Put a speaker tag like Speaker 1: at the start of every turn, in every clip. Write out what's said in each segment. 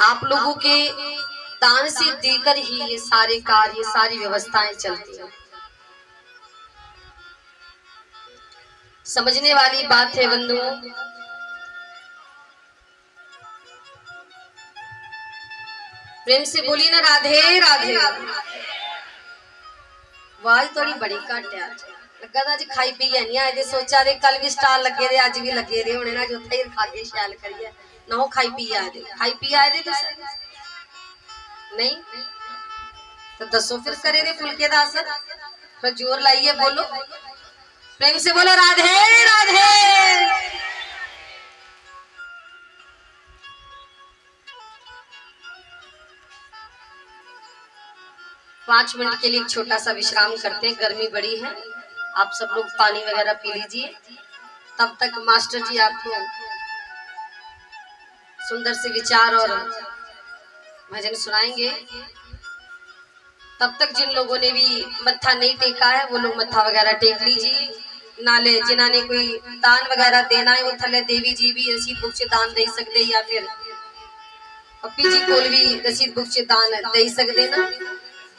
Speaker 1: आप लोगों के दान से देकर ही ये सारे कार्य, ये सारी व्यवस्थाएं चलती हैं। समझने वाली बात है बंधुओं। प्रेम से बोली ना राधे राधे। आवाज थोड़ी बड़ी घट है। लगा था अज खाई पी नहीं आए, सोचा दे कल भी स्टाल लगे दे, अज भी लगे दे होने ना, जो थे खागे शैल करिए ना। वो खाई पी आए दे, खाई पी आए दे नहीं तो दसो फिर करे दे फुलके का असर। फिर जोर लाइए बोलो, प्रेम से बोलो राधे राधे। 5 मिनट के लिए एक छोटा सा विश्राम करते हैं। गर्मी बड़ी है, आप सब लोग पानी वगैरह पी लीजिए। तब तक मास्टर जी आपको सुंदर से विचार और भजन सुनाएंगे। तब तक जिन लोगों ने भी मत्था नहीं टेका है वो लोग मत्था वगैरह टेक लीजिए। नाले जिन्होंने कोई दान वगैरह देना है वो थले देवी जी भी रसीद बुक से दान दे सकते, या फिर पप्पी जी को भी रसीद बुक से दान दे सकते ना।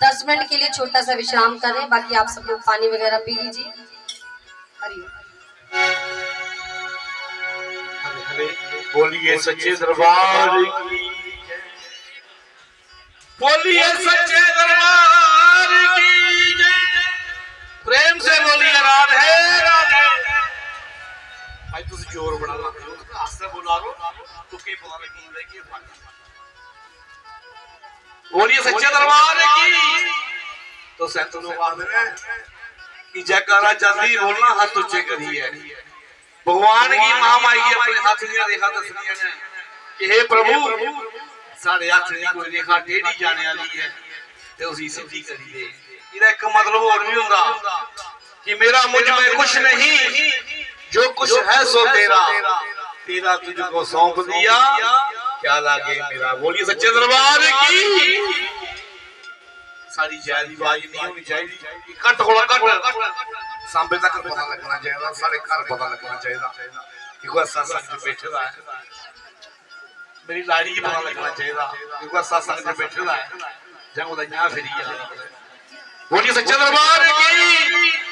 Speaker 1: 10 मिनट के लिए छोटा सा विश्राम करें, बाकी आप सब लोग पानी वगैरह पी लीजिए।
Speaker 2: बोलिए सच्चे दरबार की, बोलिए सच्चे दरबार की जय। प्रेम से बोलिए राधे राधे। भाई तुम जोर बड़ा ला रहे हो, आस्ते बोला रो तो के पता लगी कि बोलिए सच्चे दरबार की। तो संत लोग आते हैं कि जयकारा जल्दी बोलना, हाथ ऊंचे करिए। भगवान की महामाई की अपने हाथ में रेखा दसनिया ने कि हे प्रभु साढ़े हाथ में कोई रेखा टेढ़ी जाने वाली है तो उसी सीधी करिए। इहदा एक मतलब और भी हुंदा कि मेरा मुझ में कुछ नहीं, जो कुछ है सो तेरा, तेरा तुझको सौंप दिया, क्या लागे मेरा। बोलिए सच्चे दरबार की। सारी जायज आवाज नहीं होनी चाहिए, कट थोड़ा कट सांबे तक पता लगना चाहिए, सारे घर पता लगना चाहिए कि कोई सत्संग में बैठा है। मेरी लाड़ी की पता लगना चाहिए कि कोई सत्संग में बैठा है जब वो यहाँ फिरी है। बोलिए सच्चे दरबार की।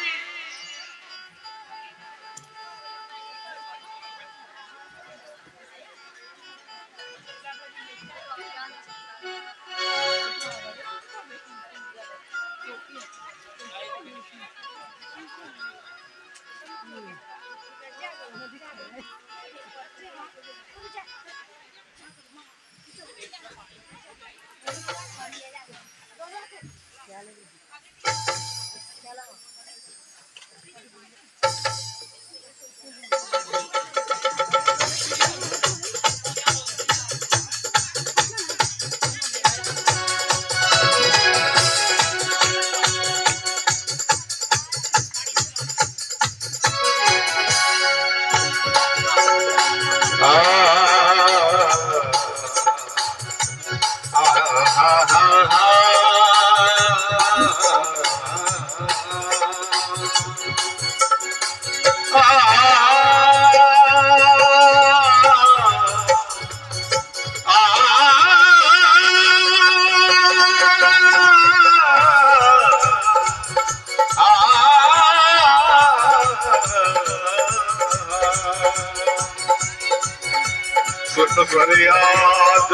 Speaker 2: फरियाद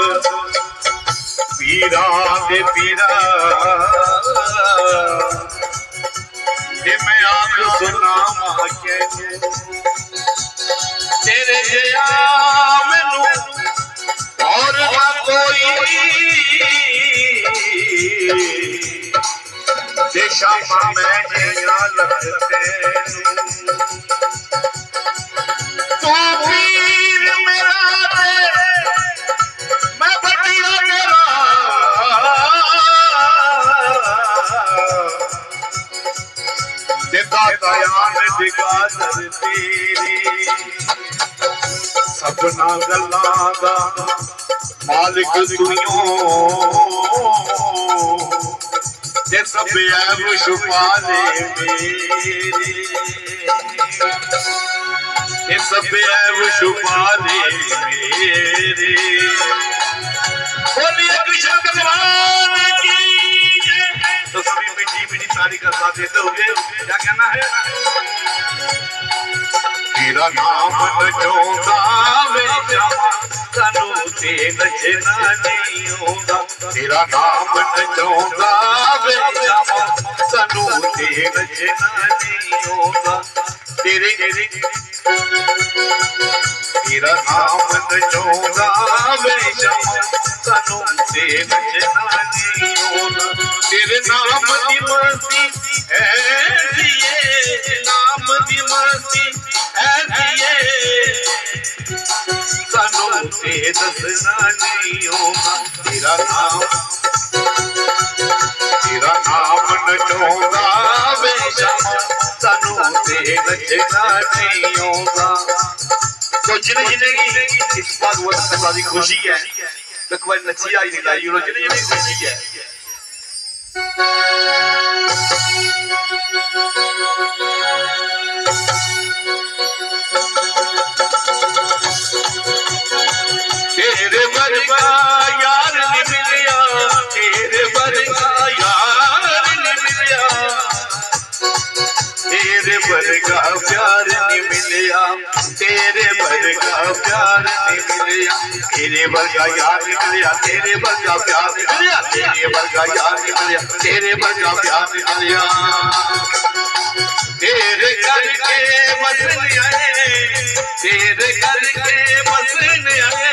Speaker 2: पीरा दे पीरा ये मैं आप सुना के तेरे जया मैनू और ना कोई देशा में जिया लगते तू पीर मेरा सपना गल्लां दा मालिक दुनिया जे सब ऐब छुपा ले मेरे, ये सब ऐब छुपा ले मेरे। बोलिए कृष्ण भगवान की जय। तो सभी मीठी मीठी ताली का साथ देते होंगे। क्या कहना है? तेरा नाम नचोगा वे जामा सानू ते नचना नहीं होगा। तेरा नाम नचोगा वे जामा सानू ते नचना नहीं होगा। तेरे तेरा नाम नचोगा वे जामा सानू ते नचना नहीं होगा। तेरे नाम दी मस्ती ऐसी है, नाम दी मस्ती ऐसी है सानू ते दसना नहीं होगा। तेरा नाम नचोगा वे जामा सानू ते नचना नहीं होगा। तो जिंदगी इस बात वो सारी खुशी है तो कोई नची आई नहीं लाई जिंदगी खुशी है। तेरे वर्गा यार नहीं मिलिया, तेरे वर्गा यार नहीं मिलिया, तेरे वर्गा प्यार नहीं मिलिया, तेरे वर्गा प्यार नहीं मिलिया, तेरे वर्गा यार नहीं मिलिया, तेरे वर्गा प्यार नहीं मिलिया, तेरे वर्गा यार नहीं मिलिया, तेरे वर्गा प्यार नहीं मिलिया। तेरे करके बसने आए, तेरे करके बसने आए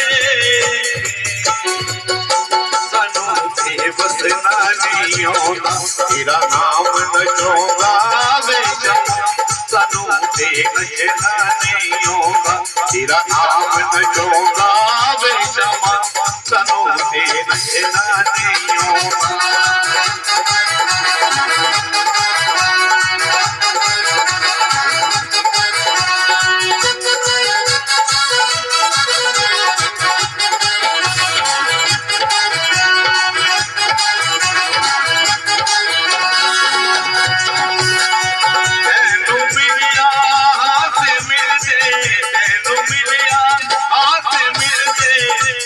Speaker 2: सानू ते बसना नहीं होगा। तेरा नाम नचोगा वे जामा सानू ते नचना नहीं होगा। तेरा नाम नचोगा वे जामा सानू ते नचना नहीं होगा।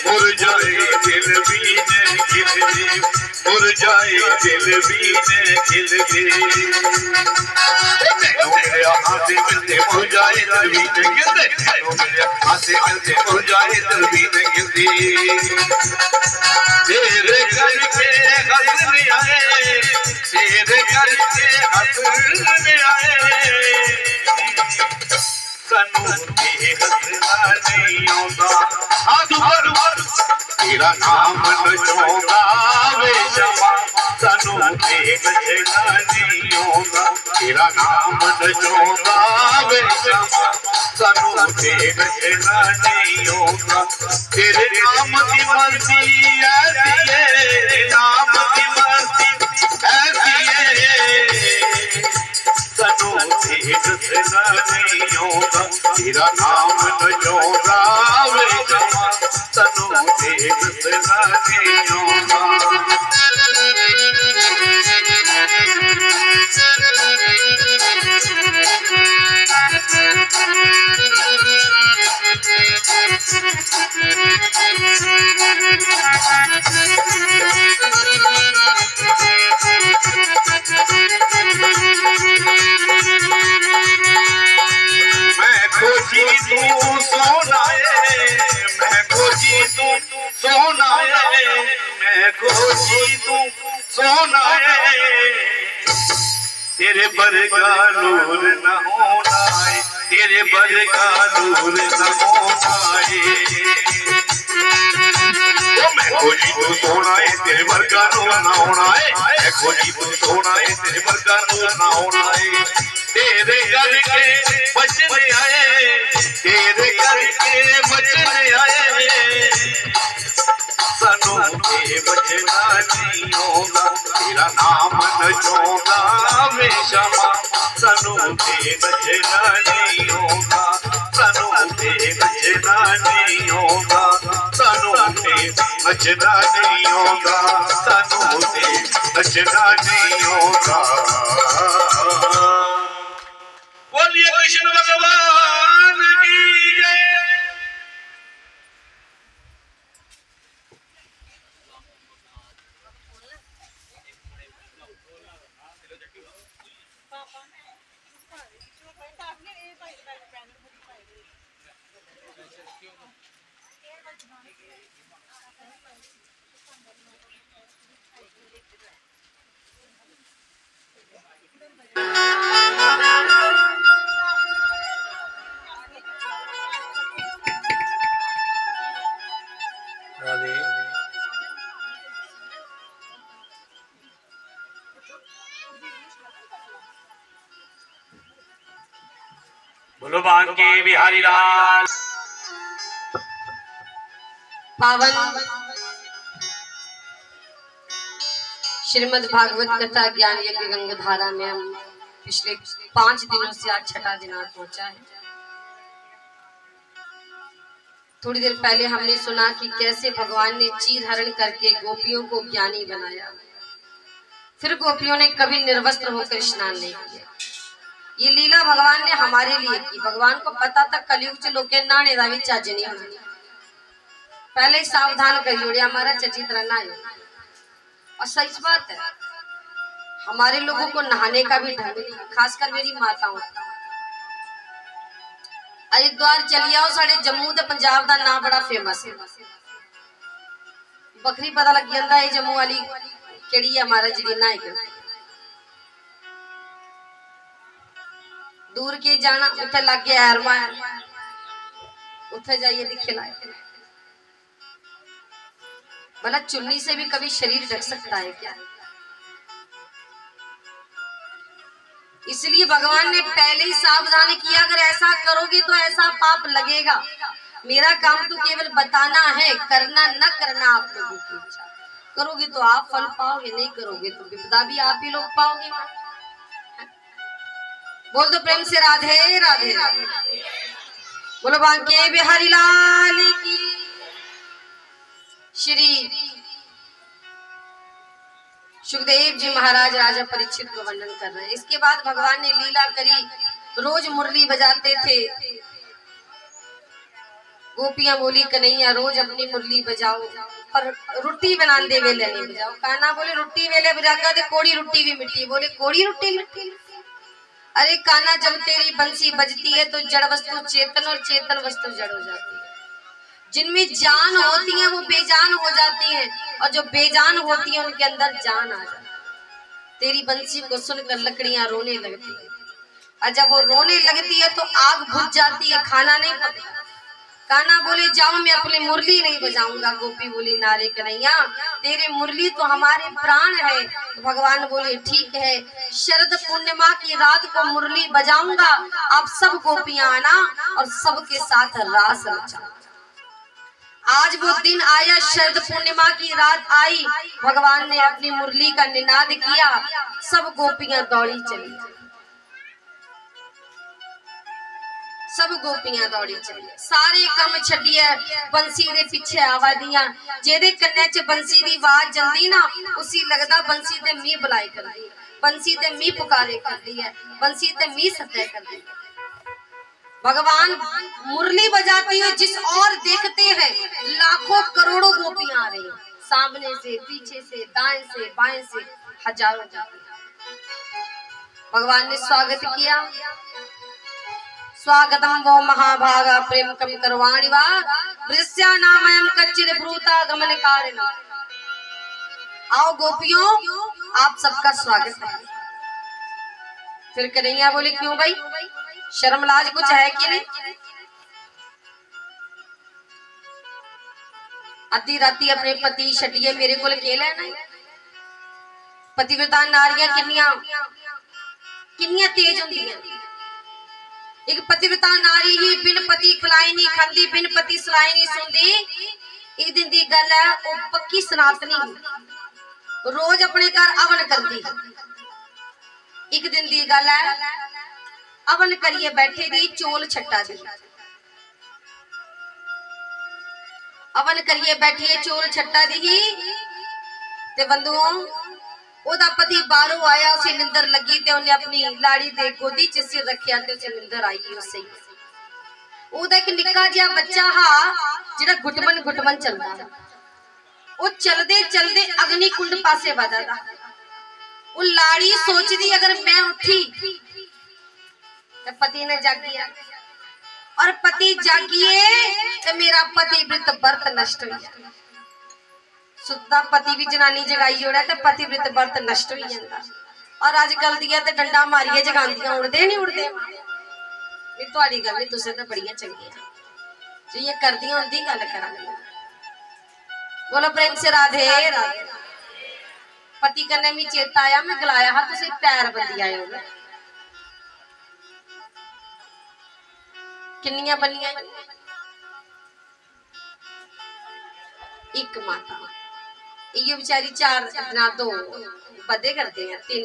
Speaker 2: मुरझाए दिल भी ने खिल दे, मेरे हाथ से मिलते मुरझाए दिल भी ने खिल दे, मेरे हाथ से मिलते मुरझाए दिल भी ने खिल दे। तेरे करके हंसने आए, तेरे करके हंसने आए सानू ते हंसना नहीं होगा। हाथ ऊपर तेरा नाम नचोगा वे जामा सानू ते नचना नहीं होगा। तेरा नाम नचोगा वे जामा सानू ते नचना नहीं होगा। तेरे नाम की मर्जी ऐसी है, नाम की मर्जी ऐसी है सानू ते नचना नहीं होगा। तेरा नाम नचोगा वे जामा सानू ते नचना नहीं होगा। मैं खोजी तू सोना है, मैं खोजी तू सोना है, मैं खोजी तू सोना है तेरे बरगा नूर न होना है, तेरे बरगा नूर न होना है। मैं खोजी तू सोना है, तेरे बरगा नूर न होना है, मैं खोजी तू सोना है, तेरे बरगा नूर न होना है। तेरे घर के बचने आए, तेरे घर के बचने आए सानू ते बचना नहीं होगा। तेरा नाम नचोगा वे जामा सानू ते बचना नहीं होगा। सानू ते बचना नहीं होगा, सानू ते बचना नहीं होगा, सानू ते बचना नहीं होगा। बोलिए कृष्ण भगवान की जय।
Speaker 3: बोलो बांके बिहारी लाल।
Speaker 1: पावन श्रीमद् भागवत कथा ज्ञान यज्ञ गंगाधारा में हम पिछले 5 दिनों से आज छठा दिनांक पहुंचा है। थोड़ी देर पहले हमने सुना कि कैसे भगवान ने चीर हरण करके गोपियों को ज्ञानी बनाया। फिर गोपियों ने कभी निर्वस्त्र होकर स्नान नहीं किया। ये लीला भगवान ने हमारे लिए की। भगवान को पता था कलयुग च लोके नाने दा भी चज नहीं होना। पहले ही सावधान कर जोड़े हमारा चचित रहना है। और सच बात है, हमारे लोगों को नहाने का भी ढंग नहीं, खासकर मेरी माताओं का। हरिद्वार चली आओ, साढ़े जम्मू ते पंजाब दा नाम बड़ा फेमस है। बखरी पता लग जाता है जम्मू वाली केड़ी है हमारा जरीना है। दूर के जाना उथे लग गया एरमा, उथे जाइए दिखे लाए। भला चुन्नी से भी कभी शरीर ढक सकता है क्या? इसलिए भगवान ने पहले ही सावधान किया, अगर ऐसा करोगे तो ऐसा पाप लगेगा। मेरा काम तो केवल बताना है, करना न करना आप लोगों की इच्छा। करोगे तो आप फल पाओगे, नहीं करोगे तो विपदा भी आप ही लोग पाओगे। बोल दो प्रेम से राधे राधे। बोलो बांके बिहारी लाल की। श्री सुखदेव जी महाराज राजा परीक्षित को वर्णन कर रहे हैं। इसके बाद भगवान ने लीला करी, रोज मुरली बजाते थे। गोपियां बोली कन्हैया रोज अपनी मुरली बजाओ, पर रोटी बनाते वेले नहीं बजाओ। कान्हा बोले रोटी वेले बजागा तो कोड़ी रोटी भी मिट्टी। बोले कोड़ी रोटी मिट्टी? अरे कान्हा, जब तेरी बंसी बजती है तो जड़ वस्तु चेतन और चेतन वस्तु जड़ हो जाती है। जिनमें जान होती है वो बेजान हो जाती है, और जो बेजान होती है उनके अंदर जान आ जाती है। तेरी बंसी को सुनकर लकड़ियां रोने लगती है, और जब वो रोने लगती है तो आग बुझ जाती है, खाना नहीं पकता। कान्हा बोले जाओ, मैं अपनी मुरली नहीं बजाऊंगा। गोपी बोली नारे कन्हैया, तेरे मुरली तो हमारे प्राण है। तो भगवान बोले ठीक है, शरद पूर्णिमा की रात को मुरली बजाऊंगा। आप सब गोपियां आना और सबके साथ रास रचा। आज वो दिन आया, शरद पूर्णिमा की रात आई। भगवान ने अपनी मुरली का निनाद किया, सब गोपियां दौड़ी चली। सब गोपियां दौड़ी चली, सारे कम छड्डिए बंसी दे पीछे आवा दियां। जेदे कन्ने च बंसी दी आवाज जंदी ना, उसी लगदा बंसी ते मी बुलाई करदी, बंसी ते मी पुकारे करदी है, बंसी ते मी सत्य करदी है। भगवान मुरली बजाती है, जिस और देखते हैं लाखों करोड़ों गोपियां आ रही, सामने से, पीछे से, दाएं से, बाएं से, हजारों गोपियां। भगवान ने स्वागत किया, स्वागतम वो महाभागा प्रेम कम करवाणी वा वृष्या नामयम कच्चिर ब्रूता गमन कारिण। आओ गोपियों, आप सबका स्वागत है। फिर कन्हैया बोले क्यों भाई, शर्म लाज कुछ है कि नहीं? अद्धी राती अपने पति छड्डिए मेरे को के लेना। पतिव्रता नारियां किन्नियां तेज होंदियां। एक पतिव्रता नारी ही बिन पति खिलाई नहीं खांदी, बिन पति सलाई नहीं सुनदी। एक दिन दी गल है, वो पक्की सनातनी रोज अपने घर अवन करदी। एक दिन दी गल है, अवन करिए बैठे दी, चोल छट्टा दी। अवन करिए बैठिए, चोल छट्टा दी। ते बंधुओं, ओदा पति बाहरों आया, उसे निंदर लगी ते उन्हें अपनी लाड़ी दे गोदी च सिर रखिया ते उसे निंदर आई। उसे ओदा एक निक्का जिहा बच्चा हा जिहड़ा घुटमन चलदा। वो चलदे चलदे अग्नि कुंड पासे वधदा। वो लाड़ी सोचदी अगर मैं उठी ते पति ने जागिया, और पति जागिए तो मेरा पति व्रत व्रत नष्ट हो जाए। सुता पति भी जनानी जगाई जोड़ा तो पति व्रत व्रत नष्ट हो जाता। और अजकल दिया तो डंडा मारिए जगांदियां उड़ते नहीं उड़ते। थोड़ी गल नहीं, तुसे तो बड़िया चंगियां जो ये करदियां उनदी गल करांगी। बोलो प्रेम से राधे राधे। पति कन्ने मी चेता आया, मैं गलाया हा तुसे पैर बंदी आए हो। किन्नियां बनियां? एक माता, ये बेचारी 4 ना 2 बदे करते हैं 3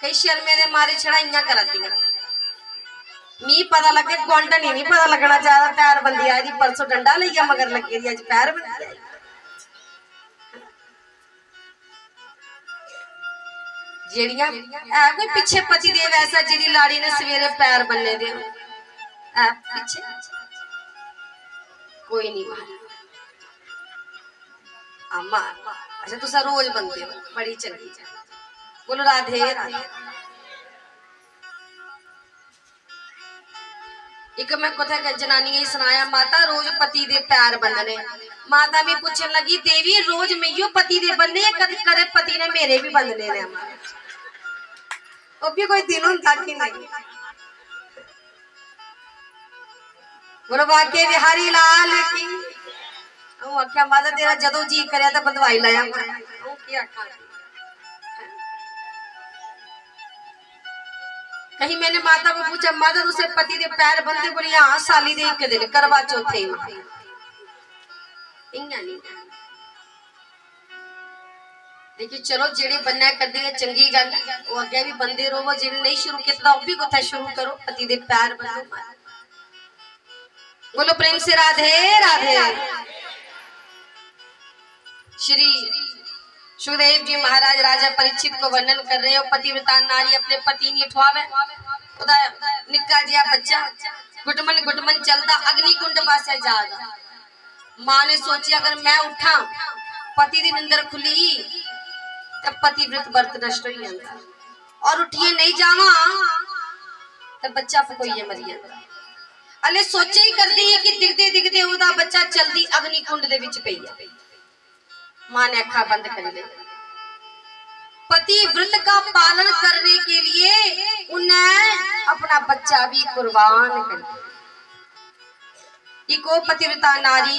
Speaker 1: कई शर्मे दे मारे छड़ाइयां करा दियां। मी पता लगे गोंडन ही नहीं पता लगना चाहिए। पैर बंदी आई दी, परसों डंडा लिया मगर लगे दी, अज पैर बंदी आई। जेड़ियां है कोई पीछे पति देव ऐसा जिदी लाड़ी ने सवेरे पैर बनने दे पीछे कोई नहीं मार। अम्मा अच्छा तुसा रोज बनते हो, बड़ी चंगी। बोलो राधे राधे। एक मैं कथा के जनानी सुनाया, माता रोज पति दे पैर बनने। माता भी पूछन लगी, देवी रोज मैं पति दे बनने कद करे पति ने मेरे भी बनने ने। वो भी कोई दिन होता कि नहीं। बोलो बाके बिहारी लाल की। आख्या माता तेरा जदों जी करे तो बंदवाई लाया। कहीं मैंने माता को पूछा, माता तुसे पति दे पैर बंदे? बोली हाँ साली दे एक दिन करवा चौथे। देखिए चलो जेड़े बनना कर दी चंगी गल, वो अगे भी बंदे रहो। जेड़े नहीं शुरू किया वो भी कुछ शुरू करो, पति दे पैर बनो। बोलो प्रेम से राधे राधे। श्री सुखदेव जी महाराज राजा परीक्षित को वर्णन कर रहे हो। पतिव्रता नारी अपने पति नहीं उठवावे। निक्का जिहा बच्चा गुटमन गुटमन चलता अग्नि कुंड पासे जागा। मां ने सोची अगर मैं उठा पति दी निंदर खुली तो पतिव्रत व्रत नष्ट हो जाता, और उठिए नहीं जावा तो बच्चा फकोइए मर जाता। अले सोचे ही कर दी कि दिखते दिखते ओदा बच्चा जल्दी अग्नि कुंड दे विच पई। मां ने अखा बंद कर ली। पति व्रत का पालन करने के लिए उन्हें अपना बच्चा भी कुर्बान कर दिया। एक पतिव्रता नारी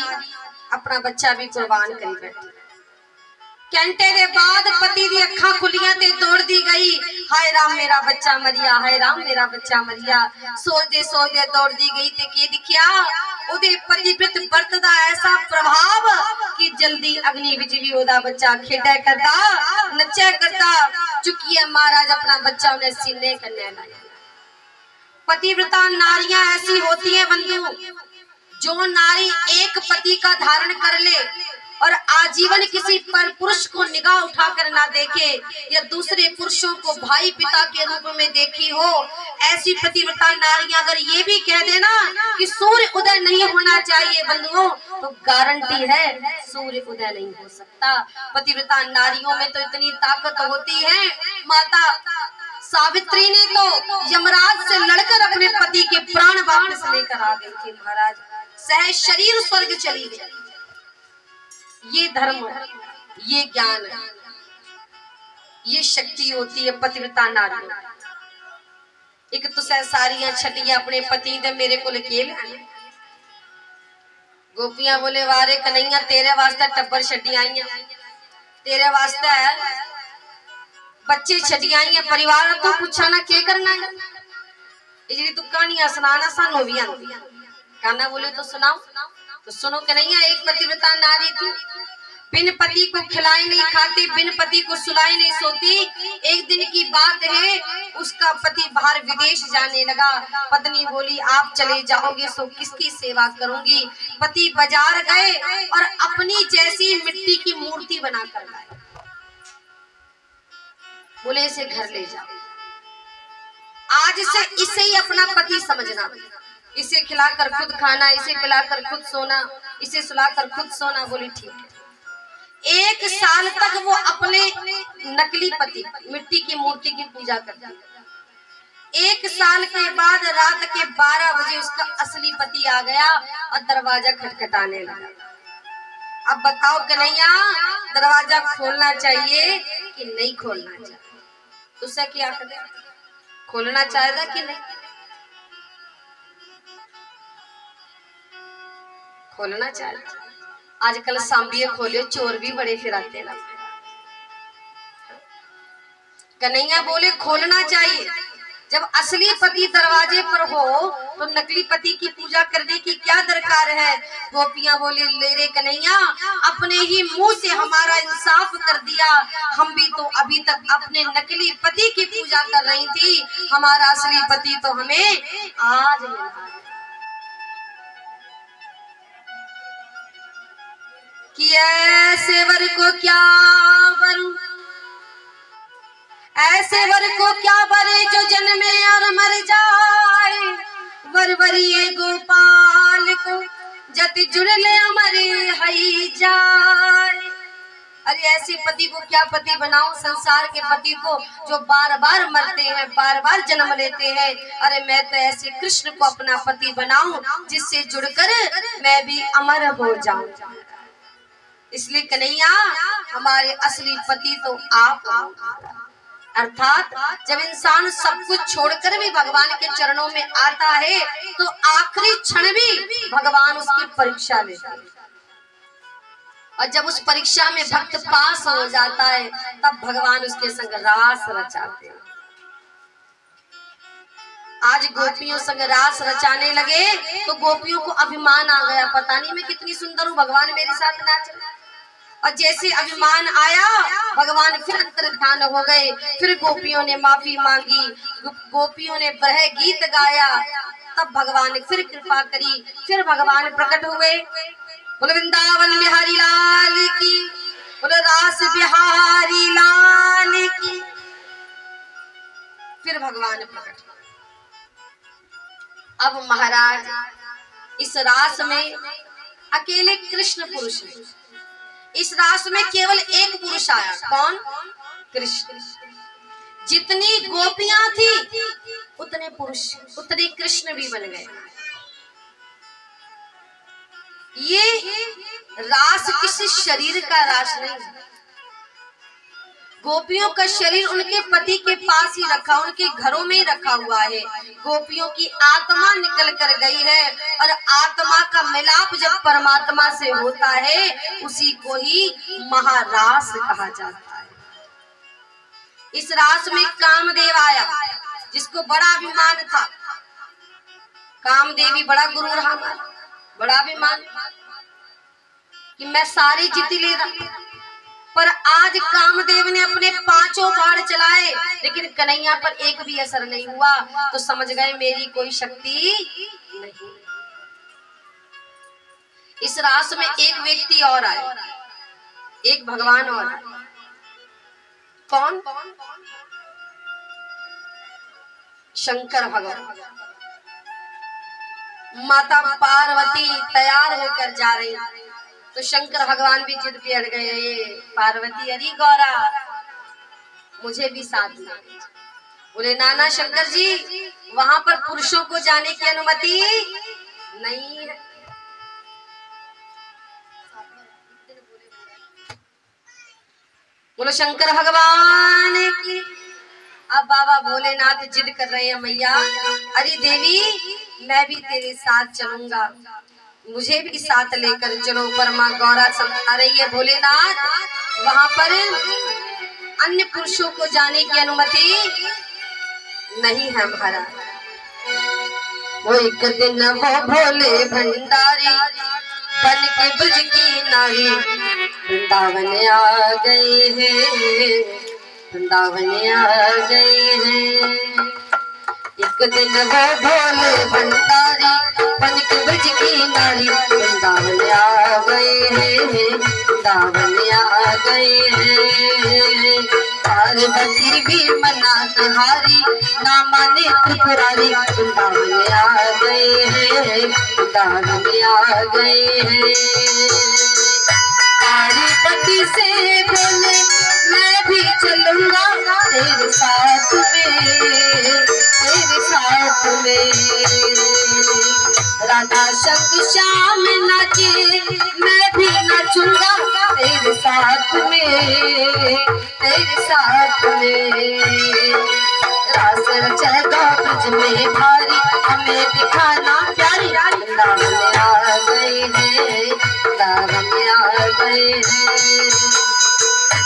Speaker 1: अपना बच्चा भी कुर्बान करी बैठी। घंटे के बाद पति दी अखा खुलियां ते दौड़ दी गई, हाय राम मेरा बच्चा मरिया, हाय राम मेरा बच्चा मरिया। सोचते सोचते दौड़ दी गई ते की दिखिया ओदे पतिव्रत व्रत दा ऐसा प्रभाव कि जल्दी अग्नि विच भी ओदा बच्चा खेडा करता नचा करता। चुकिए महाराज अपना बच्चा उन्हें सीने कन्ने लाया। पतिव्रता नारियां ऐसी होती है बंधु, जो नारी एक पति का धारण कर ले और आजीवन किसी पर पुरुष को निगाह उठाकर ना देखे या दूसरे पुरुषों को भाई पिता के रूप में देखी हो, ऐसी पतिव्रता नारियां अगर ये भी कह देना कि सूर्य उदय नहीं होना चाहिए बंधुओं, तो गारंटी है सूर्य उदय नहीं हो सकता। पतिव्रता नारियों में तो इतनी ताकत होती है। माता सावित्री ने तो यमराज से लड़कर अपने पति के प्राण वापस लेकर आ गई थी। महाराज सह शरीर स्वर्ग चली गई। ये धर्म, ये ज्ञान, ये शक्ति होती है पतिव्रता नारी। एक तो सारियां छटियां अपने पति दे मेरे को लेके गोपियां बोले वारे कन्हैया तेरे वास्ते टब्बर छटियां आई, तेरे वास्ते बच्चे छटियां आई, परिवार तो पूछा ना के करना है। ये जी तू कहानियां सुनाना सानू भी आंदी, कहना बोले तो सुनाओ। तो सुनो कन्हैया, एक पतिव्रता नारी थी, बिन पति को खिलाए नहीं खाती, बिन पति को सुलाए नहीं सोती। एक दिन की बात है, उसका पति बाहर विदेश जाने लगा। पत्नी बोली आप चले जाओगे सो किसकी सेवा करूंगी। पति बाजार गए और अपनी जैसी मिट्टी की मूर्ति बनाकर लाए। बोले इसे घर ले जाओ, आज से इसे ही अपना पति समझना। इसे खिलाकर खुद खाना, इसे पिलाकर खुद सोना, इसे सुलाकर खुद सोना। बोली ठीक है। 1 साल तक वो अपने नकली पति मिट्टी की मूर्ति की पूजा करती। 1 साल के बाद रात के 12 बजे उसका असली पति आ गया और दरवाजा खटखटाने लगा। अब बताओ कन्हैया, दरवाजा खोलना चाहिए कि नहीं खोलना चाहिए? तुझसे क्या करे, खोलना चाहेगा कि नहीं? खोलना चाहिए। आजकल सांबिये खोले, चोर भी बड़े फिराते ना। कन्हैया बोले खोलना चाहिए। जब असली पति दरवाजे पर हो तो नकली पति की पूजा करने की क्या दरकार है? गोपियां बोले ले रे कन्हैया, अपने ही मुंह से हमारा इंसाफ कर दिया। हम भी तो अभी तक अपने नकली पति की पूजा कर रही थी, हमारा असली पति तो हमें आज मिला। कि ऐसे वर को क्या वर, ऐसे वर को क्या बरे जो जन्मे और मर जाए। वरवरिये गोपाल को जति जुड़ ले अमरे हई जाए। अरे ऐसे पति को क्या पति बनाऊं, संसार के पति को जो बार बार मरते हैं, बार बार जन्म लेते हैं। अरे मैं तो ऐसे कृष्ण को अपना पति बनाऊं जिससे जुड़कर मैं भी अमर हो जाऊं। इसलिए कन्हैया, हमारे असली पति तो आप। अर्थात जब इंसान सब कुछ छोड़कर भी भगवान के चरणों में आता है तो आखिरी क्षण भी भगवान उसकी परीक्षा लेते हैं। और जब उस परीक्षा में भक्त पास हो जाता है तब भगवान उसके संग रास रचाते हैं। आज गोपियों संग रास रचाने लगे तो गोपियों को अभिमान आ गया, पता नहीं मैं कितनी सुंदर हूँ, भगवान मेरे साथ नाच। और जैसे अभिमान आया भगवान फिर अंतर्ध्यान हो गए। फिर गोपियों ने माफी मांगी, गोपियों ने बरह गीत गाया, तब भगवान ने फिर कृपा करी। फिर भगवान प्रकट हुए। बोले वृंदावन बिहारी लाल की, बोले रास बिहारी लाल की। फिर भगवान प्रकट। अब महाराज इस रास में अकेले कृष्ण पुरुष है। इस रास में केवल एक पुरुष आया, कौन? कृष्ण। जितनी गोपियां थी उतने पुरुष, उतने कृष्ण भी बन गए। ये रास किसी शरीर का रास नहीं। गोपियों का शरीर उनके पति के पास ही रखा, उनके घरों में ही रखा हुआ है। गोपियों की आत्मा निकल कर गई है और आत्मा का मिलाप जब परमात्मा से होता है उसी को ही महारास कहा जाता है। इस रास में कामदेव आया जिसको बड़ा अभिमान था। कामदेवी बड़ा गुरु रहा, बड़ा अभिमान कि मैं सारी जीती ले रहा। पर आज कामदेव ने अपने 5 बाण चलाए लेकिन कन्हैया पर एक भी असर नहीं हुआ, तो समझ गए मेरी कोई शक्ति नहीं। इस रास में एक व्यक्ति और आए, एक भगवान और आए। कौन? शंकर भगवान। माता पार्वती तैयार होकर जा रही तो शंकर भगवान भी जिद पे अड़ गए। पार्वती अरे गौरा मुझे भी साथ में। बोले नाना शंकर जी, वहां पर पुरुषों को जाने की अनुमति नहीं है। बोलो शंकर भगवान की। अब बाबा भोलेनाथ जिद कर रहे हैं, मैया अरे देवी मैं भी तेरे साथ चलूंगा, मुझे भी साथ लेकर चलो। पर माँ गौरा समझा रही है भोलेनाथ वहां पर अन्य पुरुषों को जाने की अनुमति नहीं है महाराज। वो एक दिन वो भोले भंडारी बन के ब्रज की नारी वृंदावन आ गए हैं, वृंदावन आ गए हैं। एक दिन वो भोले भंडारी बन के ब्रज की नारी वृंदावन आ गए हैं, वृंदावन आ गए हैं। पार्वती भी मना हारी ना माने त्रिपुरारी वृंदावन आ गए हैं, वृंदावन आ गए हैं। पार्वती से बोले मैं भी चलूंगा तेरे साथ में राधा संग श्याम नाचे मैं भी नाचूंगा तेरे साथ में रास रचेगा ब्रज में भारी हमें दिखाना प्यारी वृंदावन आ गए हैं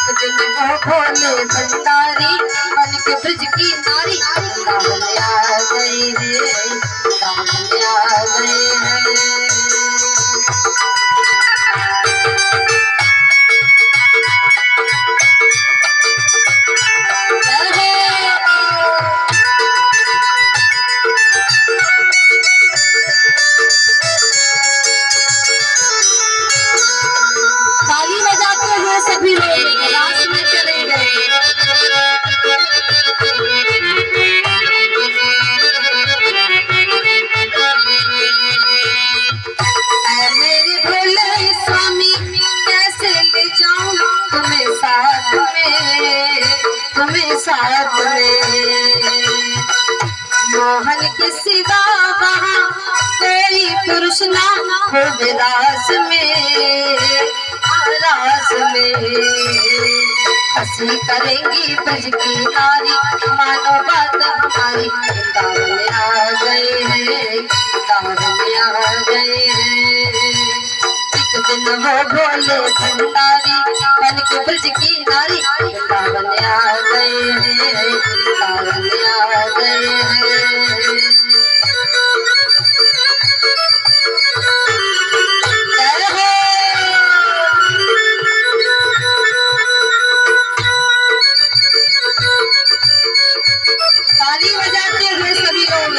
Speaker 1: एक दिन वो भोले भंडारी बन के ब्रज की नारी वृंदावन आ गए हैं ताली बजाते हुए सभी लोग रास में चले गए। मेरे भोले स्वामी कैसे ले जाऊं तुम्हें साथ में मोहन के सिवा वहाँ कोई पुरुष ना हो रास में हंसी करेंगी ब्रज की नारी मानो बात हमारी वृंदावन आ गए हैं एक दिन वो भोले भंडारी बन के ब्रज की नारी वृंदावन आ गए हैं ताली बजाते हुए सभी लोग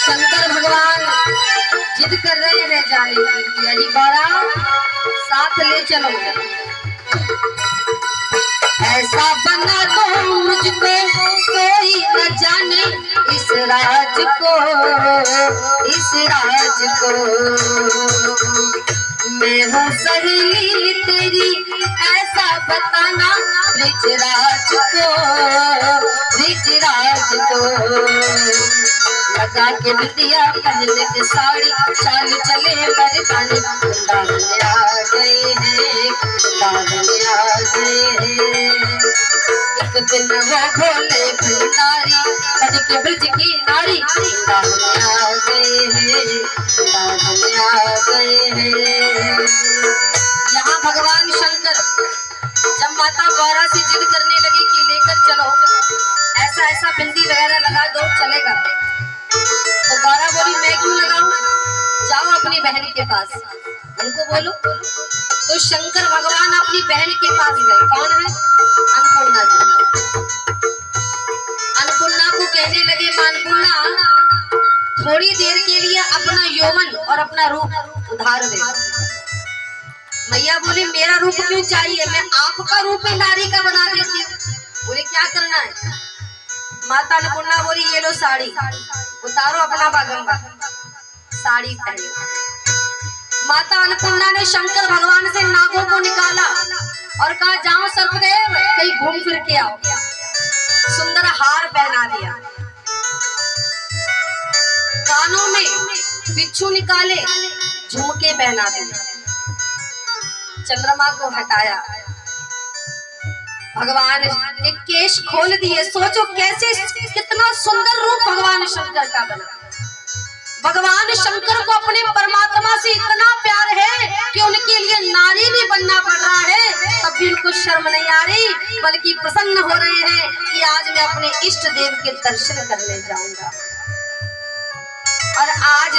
Speaker 1: शंकर भगवान जिद कर रहे हैं जाने की, यानी गौरा साथ ले चलो। ऐसा बना दो मुझको कोई न जाने इस राज को मैं हूँ सहेली तेरी ऐसा बताना ब्रिजराज को लगा के बिटिया पहले के साड़ी चाल चले मर्दानी वृंदावन आ गए हैं एक दिन वो भोले भंडारी बन के ब्रज की नारी वृंदावन आ गए हैं यहाँ भगवान शंकर जब माता गौरा से जिद करने लगे कि लेकर चलो ऐसा बिंदी वगैरह लगा दो चलेगा, तो गौरा बोली मैं क्यों लगाऊं, जाओ अपनी बहन के पास उनको बोलो। तो शंकर भगवान अपनी बहन के पास गए। कौन है? अन्नपूर्णा जी। अन्नपूर्णा को कहने लगे अन्नपूर्णा थोड़ी देर के लिए अपना यौवन और अपना रूप उधार दे। मैया बोली मेरा रूप क्यों चाहिए, मैं आपका रूप नारी का बना देती हूँ। बोले क्या करना है? माता अन्नपूर्णा बोली ये लो साड़ी, उतारो अपना बागंगा, साड़ी पहनो। माता अन्नपूर्णा ने शंकर भगवान से नागों को निकाला और कहा जाओ सर्पदेव कहीं घूम फिर के आओ। सुंदर हार पहना दिया, कानों में बिच्छू निकाले, झुमके पहना दिए, चंद्रमा को हटाया, भगवान ने केश खोल दिए। सोचो कैसे कितना सुंदर रूप भगवान शंकर का बना। भगवान शंकर को अपने परमात्मा से इतना प्यार है कि उनके लिए नारी भी बनना पड़ रहा है, तब भी उनको शर्म नहीं आ रही, बल्कि प्रसन्न हो रहे हैं कि आज मैं अपने इष्ट देव के दर्शन करने जाऊंगा। और आज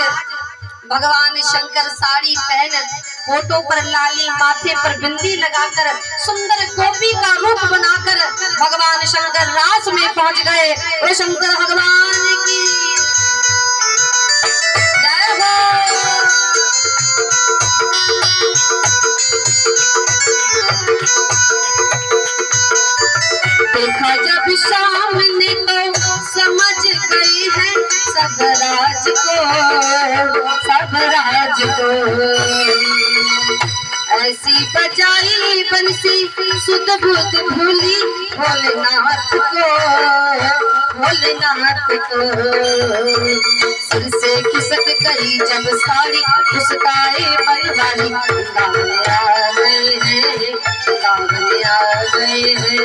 Speaker 1: भगवान शंकर साड़ी पहन, होठों पर लाली, माथे पर बिंदी लगाकर, सुंदर गोपी का रूप बनाकर भगवान शंकर रास में पहुंच गए। और शंकर भगवान की जय हो। देखा जब सामने तो सम सब राज को ऐसी बजाई बंसी सुध बुध भूली भोलेनाथ को सिर से खिसक गई जब साड़ी उसकाए बनवारी दामन आ गए हैं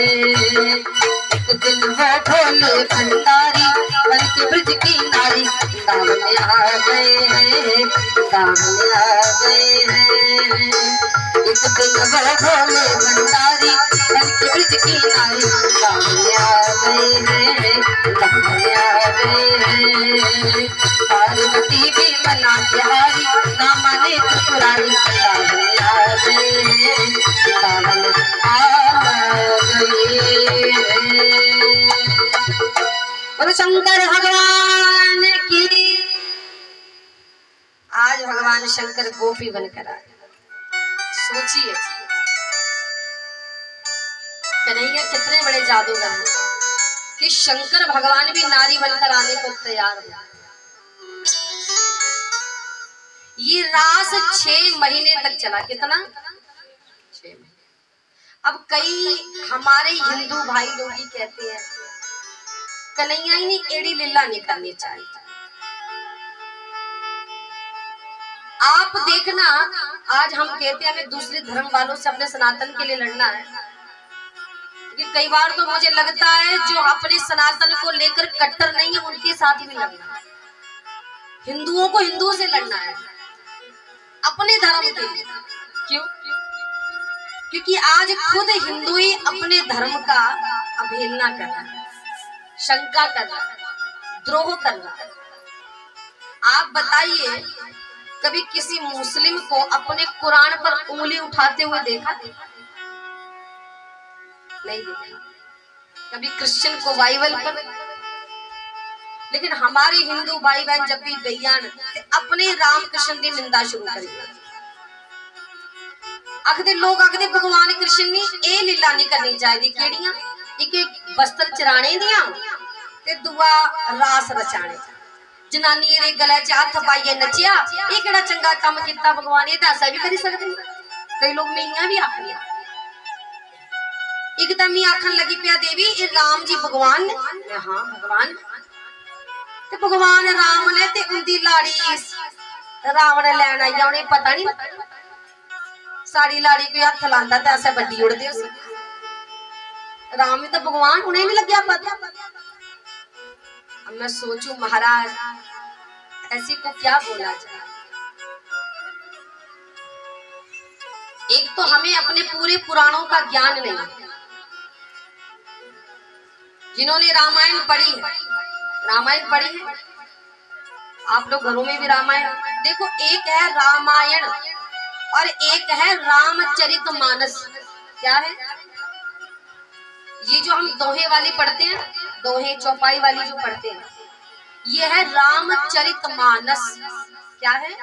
Speaker 1: एक दिन वो भोले भंडारी बन के ब्रज की नारी दामन आ गए हैं एक दिन वो भोले भंडारी बन के ब्रज की नारी दामन आ गए हैं पार्वती भी मना बिहारी ना माने त्रिपुरारी दामन आ गए हैं बोलो शंकर भगवान की। आज भगवान शंकर गोपी बनकर आए। सोचिए कन्हैया कितने बड़े जादूगर हैं कि शंकर भगवान भी नारी बनकर आने को तैयार हैं। ये रास 6 महीने तक चला। कितना? 6 महीने। अब कई हमारे हिंदू भाई लोग ही कहते हैं कन्हैया ही नहीं एड़ी लीला नहीं करनी चाहिए। आप देखना, आज हम कहते हैं हमें दूसरे धर्म वालों से अपने सनातन के लिए लड़ना है, कि कई बार तो मुझे लगता है जो अपने सनातन को लेकर कट्टर नहीं है उनके साथ ही लड़ना है। हिंदुओं को हिंदुओं से लड़ना है अपने धर्म के लिए। क्यों? क्योंकि आज खुद हिंदू ही अपने धर्म का अवहेलना कर रहा है, शंका कर रहा है, द्रोह कर रहा है। आप बताइए कभी किसी मुस्लिम को अपने कुरान पर उंगली उठाते हुए देखा? नहीं देखा। कभी क्रिश्चियन को बाइबल पर। लेकिन हमारे हिंदू भाई बहन जब भी बयान अपने रामकृष्ण की निंदा शुरू करेंगे, आखदे लोग आखदे भगवान कृष्ण ने ये लीला नहीं करनी चाहिए केड़ियां एक वस्त्र चराने दियां ते दुआ रास रचाने। जनानी रे गले च हथ पाइए नचिया, ये केड़ा चंगा काम किया भगवान? ये तो ऐसा भी कर सकते। कई लोग मियां भी आखने, एकदम ही आखन लगी पिया देवी ये राम जी भगवान ने। हाँ भगवान, ते भगवान राम ने ते उनकी लाड़ी रावण लैन आई, उन्हें पता नहीं साड़ी लाड़ी कोई हथ लांदा ते ऐसा बड्डी उड़दे उस राम ही तो भगवान, उन्हें नहीं लग्या पता। अब मैं सोचूं महाराज ऐसी को क्या बोला जाए। एक तो हमें अपने पूरे पुराणों का ज्ञान नहीं। जिन्होंने रामायण पढ़ी है, रामायण पढ़ी है आप लोग घरों में भी रामायण देखो। एक है रामायण और एक है रामचरितमानस। क्या है ये जो हम दोहे वाली पढ़ते हैं, दोहे चौपाई वाली जो पढ़ते हैं, ये है रामचरितमानस। क्या है?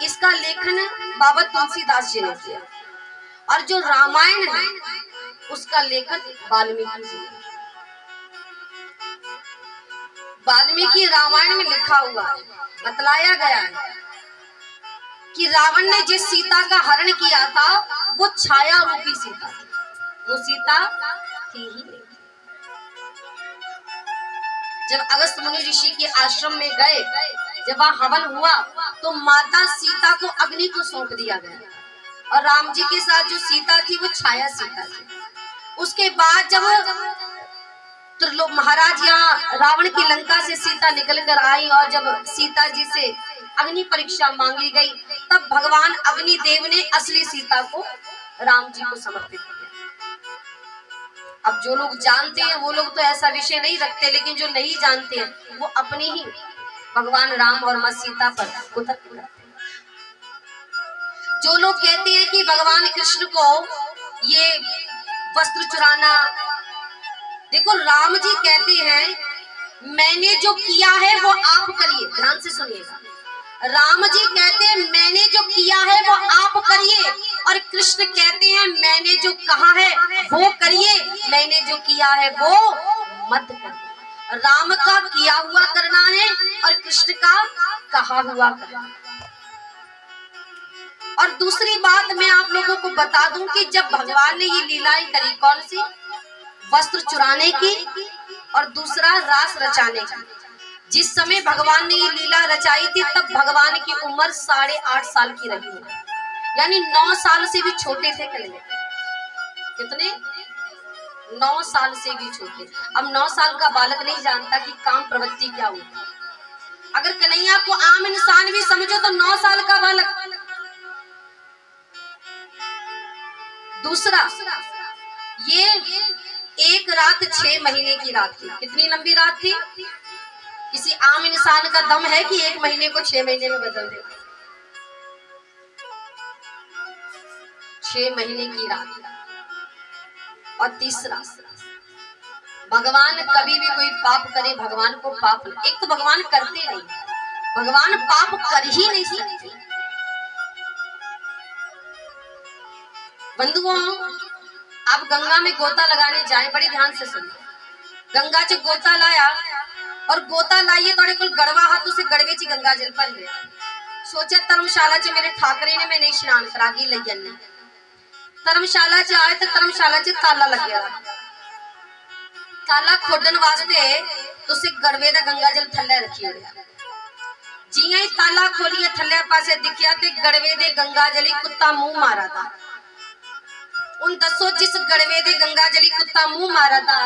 Speaker 1: इसका लेखन बाबा तुलसीदास जी ने किया और जो रामायण है उसका लेखन वाल्मीकि जी ने। वाल्मीकि रामायण में लिखा हुआ है, बतलाया गया है कि रावण ने जिस सीता का हरण किया था वो छाया रूपी सीता थी, वो सीता थी ही नहीं। जब अगस्त मुनि ऋषि के आश्रम में गए, जब वहां हवन हुआ तो माता सीता को अग्नि को सौंप दिया गया और राम जी के साथ जो सीता थी वो छाया सीता थी। उसके बाद जब त्रिलोक महाराज यहाँ रावण की लंका से सीता निकल कर आई और जब सीता जी से अग्नि परीक्षा मांगी गई, तब भगवान अग्निदेव ने असली सीता को राम जी को समर्पित किया। अब जो लोग जानते हैं वो लोग तो ऐसा विषय नहीं रखते, लेकिन जो नहीं जानते हैं वो अपनी ही भगवान राम और मां सीता पर कुतर्क करते हैं। जो लोग कहते हैं कि भगवान कृष्ण को ये वस्त्र चुराना, देखो राम जी कहते हैं मैंने जो किया है वो आप करिए। ध्यान से सुनिएगा, राम जी कहते हैं मैंने जो किया है वो आप करिए और कृष्ण कहते हैं मैंने जो कहा है वो करिए, मैंने जो किया है वो मत करिए। राम का किया हुआ करना है और कृष्ण का कहा हुआ करना। और दूसरी बात मैं आप लोगों को बता दूं कि जब भगवान ने ये लीलाएं करी, कौन सी? वस्त्र चुराने की और दूसरा रास रचाने की। जिस समय भगवान ने ये लीला रचाई थी तब भगवान की उम्र 8.5 साल की रही है, यानी 9 साल से भी छोटे थे कन्हैया। कितने? 9 साल से भी छोटे। अब 9 साल का बालक नहीं जानता कि काम प्रवृत्ति क्या होती है। अगर कन्हैया को आम इंसान भी समझो तो 9 साल का बालक। दूसरा, ये एक रात 6 महीने की रात थी। कितनी लंबी रात थी? किसी आम इंसान का दम है कि 1 महीने को 6 महीने में बदल दे? 6 महीने की रात। और तीसरा, भगवान कभी भी कोई पाप करे, भगवान को पाप नहीं। एक तो भगवान करते नहीं, भगवान पाप कर ही नहीं सकते। बंधुओं, आप गंगा में गोता लगाने जाए, बड़े ध्यान से सुनिए। गंगा च गोता लाया और गोता लाइए थोड़े कुल गड़वा हाथों से गड़वे ची गंगा जल पर ले सोचा धर्मशाला च मेरे ठाकरे ने मैंने स्नान करा के ले जाने। धर्मशाला च आए तो धर्मशाला च ताला लग गया। ताला खोडन वास्ते तो उसे गड़वे दा गंगा जल थल्ले रखी हो। जिया ही ताला खोलिए थल्ले पासे दिखिया ते गड़वे दे गंगा जली कुत्ता मुंह मारा था। उन दसो जिस गड़वे दे गंगा जली कुत्ता मुंह मारा था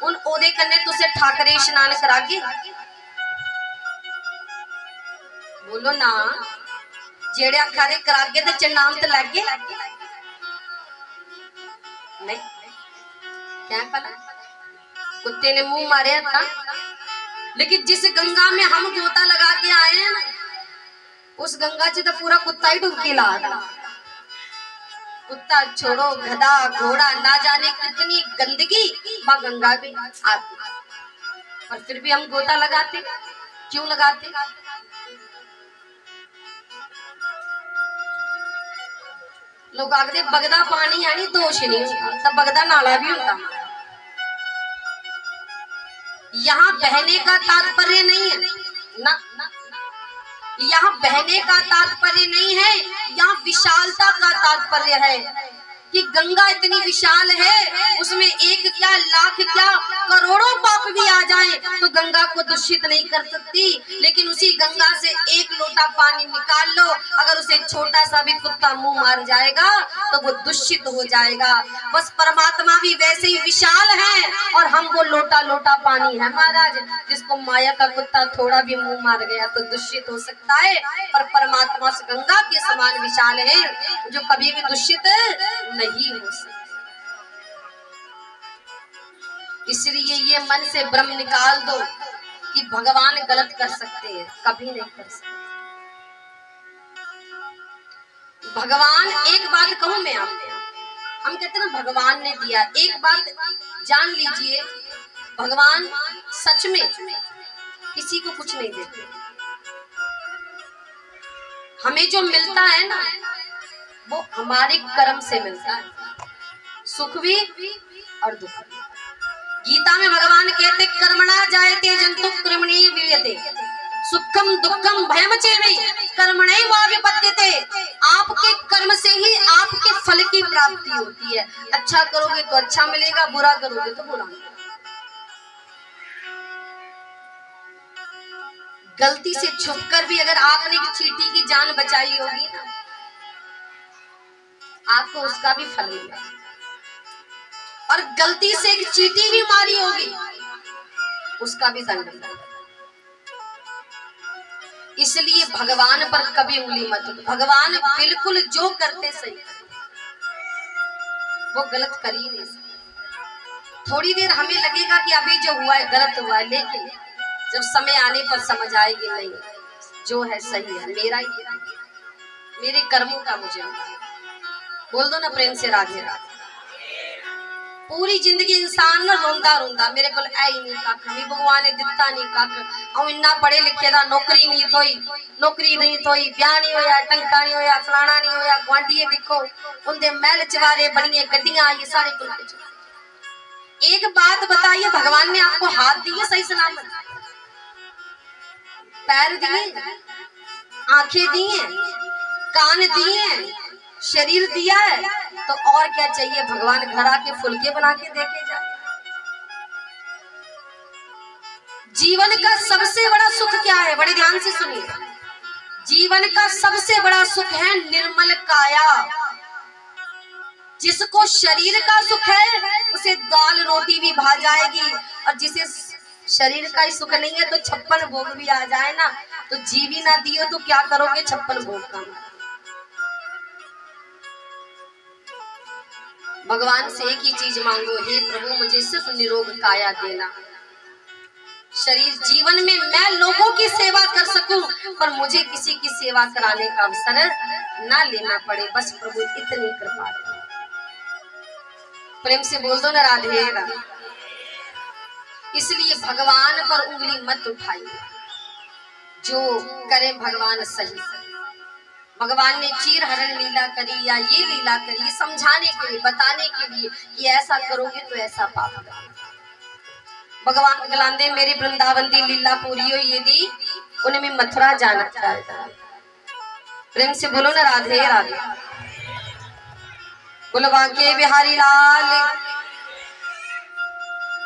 Speaker 1: उन ओदे कन्ने तुसे ठाकरे स्नान करागे? बोलो ना। जेड़े आखा दे करागे ते चनाम ते लगे नहीं। क्या पता कुत्ते ने मुंह मारे था। लेकिन जिस गंगा में हम गोता लगा के आए हैं ना, उस गंगा से तो पूरा कुत्ता ही डुबकी ला था। कुत्ता छोड़ो, गधा घोड़ा ना जाने कितनी गंदगी माँ गंगा में आती, पर फिर भी हम गोता लगाते। क्यों लगाते? लोग आखते बगदा पानी है नहीं दोष नहीं होता, तब बगदा नाला भी होता। यहाँ बहने का तात्पर्य नहीं है ना, यहाँ बहने का तात्पर्य नहीं है, यहाँ विशालता का तात्पर्य है कि गंगा इतनी विशाल है, उसमें एक क्या लाख क्या करोड़ों पाप भी आ जाएं तो गंगा को दूषित नहीं कर सकती। लेकिन उसी गंगा से एक लोटा पानी निकाल लो, अगर उसे छोटा सा भी कुत्ता मुंह मार जाएगा तो वो दूषित हो जाएगा। बस परमात्मा भी वैसे ही विशाल है और हम वो लोटा लोटा पानी है महाराज, जिसको माया का कुत्ता थोड़ा भी मुंह मार गया तो दूषित हो सकता है, पर परमात्मा से गंगा के समान विशाल है जो कभी भी दूषित नहीं हो सकता। इसलिए ये मन से भ्रम निकाल दो कि भगवान गलत कर सकते हैं, कभी नहीं कर सकते। भगवान, एक बात कहूं मैं आपको, हम कहते हैं ना भगवान ने दिया, एक बात जान लीजिए, भगवान सच में किसी को कुछ नहीं देते। हमें जो मिलता है ना वो हमारे कर्म से मिलता है, सुख भी और दुख भी। गीता में भगवान कहते कर्मणा जायते जंतु कर्मणि विलीयते सुखम दुखम भयम चेमि कर्मणैव विपद्यते। आपके कर्म से ही आपके फल की प्राप्ति होती है। अच्छा करोगे तो अच्छा मिलेगा, बुरा करोगे तो बुरा मिलेगा। गलती से छुपकर भी अगर आपने एक चींटी की जान बचाई होगी ना, आपको उसका भी फल मिलेगा। और गलती से एक चींटी भी मारी होगी, उसका भी दंड मिलेगा। इसलिए भगवान पर कभी उंगली मत उठाओ। भगवान बिल्कुल जो करते सही, वो गलत कर ही नहीं सकते। थोड़ी देर हमें लगेगा कि अभी जो हुआ है गलत हुआ है, लेकिन जब समय आने पर समझ आएगी नहीं, जो है सही है, मेरा ही है, मेरे कर्मों का मुझे बोल दो ना प्रेम से राधे राधे। पूरी जिंदगी इंसान ना रोंदा रोंदा मेरे को आई नहीं कख, भी भगवान ने दिता नहीं कख, और इन्ना पढ़े लिखे दा नौकरी नहीं थोई, नौकरी नहीं थोई, ब्याह नहीं होया, टंका नहीं होया, फलाना नहीं होया, गुआंढिए देखो उनके महल चवारे बनिए गड्डियां, ये सारे कुल एक बात बताइए, भगवान ने आपको हाथ दिए सही सलामत, पैर दिए, आंखें दी हैं, कान दिए हैं, शरीर दिया है, तो और क्या चाहिए? भगवान घर आके फुलके बना के देके जाए। जीवन का सबसे बड़ा सुख क्या है? बड़े ध्यान से सुनिए। जीवन का सबसे बड़ा सुख है निर्मल काया। जिसको शरीर का सुख है उसे दाल रोटी भी भा जाएगी, और जिसे शरीर का ही सुख नहीं है तो 56 भोग भी आ जाए ना तो जी भी ना दियो तो क्या करोगे 56 भोग का? भगवान से एक ही चीज मांगो, हे प्रभु मुझे सिर्फ निरोग काया देना। शरीर जीवन में मैं लोगों की सेवा कर सकूं पर मुझे किसी की सेवा कराने का अवसर ना लेना पड़े, बस प्रभु इतनी कृपा दे। प्रेम से बोल दो ना राधे राधे। इसलिए भगवान पर उंगली मत उठाइए, जो करे भगवान सही। भगवान ने चीर हरण लीला करी या ये लीला करी समझाने के लिए, बताने के लिए कि ऐसा करोगे तो ऐसा पाप करोगे। भगवान गलांदे मेरी वृंदावन दी लीला पूरी हो यदि उनमें मथुरा जाना चाहता। प्रेम से बोलो ना राधे राधे। बोलो बांके बिहारी लाल।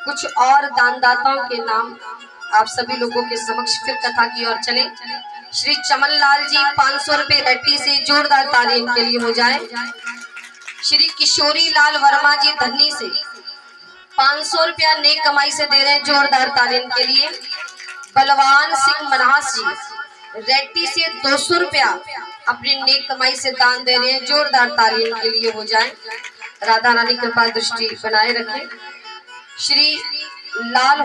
Speaker 1: कुछ और दानदाताओं के नाम आप सभी लोगों के समक्ष फिर कथा की ओर चले। श्री चमन लाल जी 500 रुपए रट्टी से जोरदार ताली इनके लिए हो जाए। श्री किशोरी लाल वर्मा जी धन्नी से 500 रुपया नेक कमाई से दे रहे हैं, जोरदार ताली इनके लिए। बलवान सिंह मनास जी रेड्डी से 200 रुपया अपनी नेक कमाई से दान दे रहे हैं, जोरदार ताली इनके लिए हो जाए। राधा रानी कृपा दृष्टि बनाए रखें। श्री लाल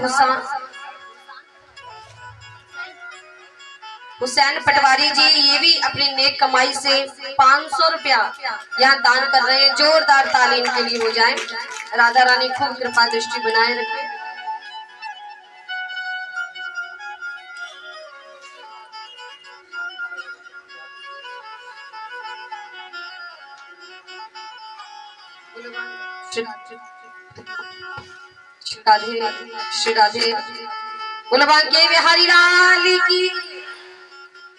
Speaker 1: हुसैन पटवारी जी ये भी अपनी नेक कमाई से 500 रुपया यहाँ दान कर रहे हैं, जोरदार ताली इनके लिए हो जाए। राधा रानी खूब कृपा दृष्टि बनाए रखें। राधे श्री राधे। बोलो बांके बिहारी लाल की।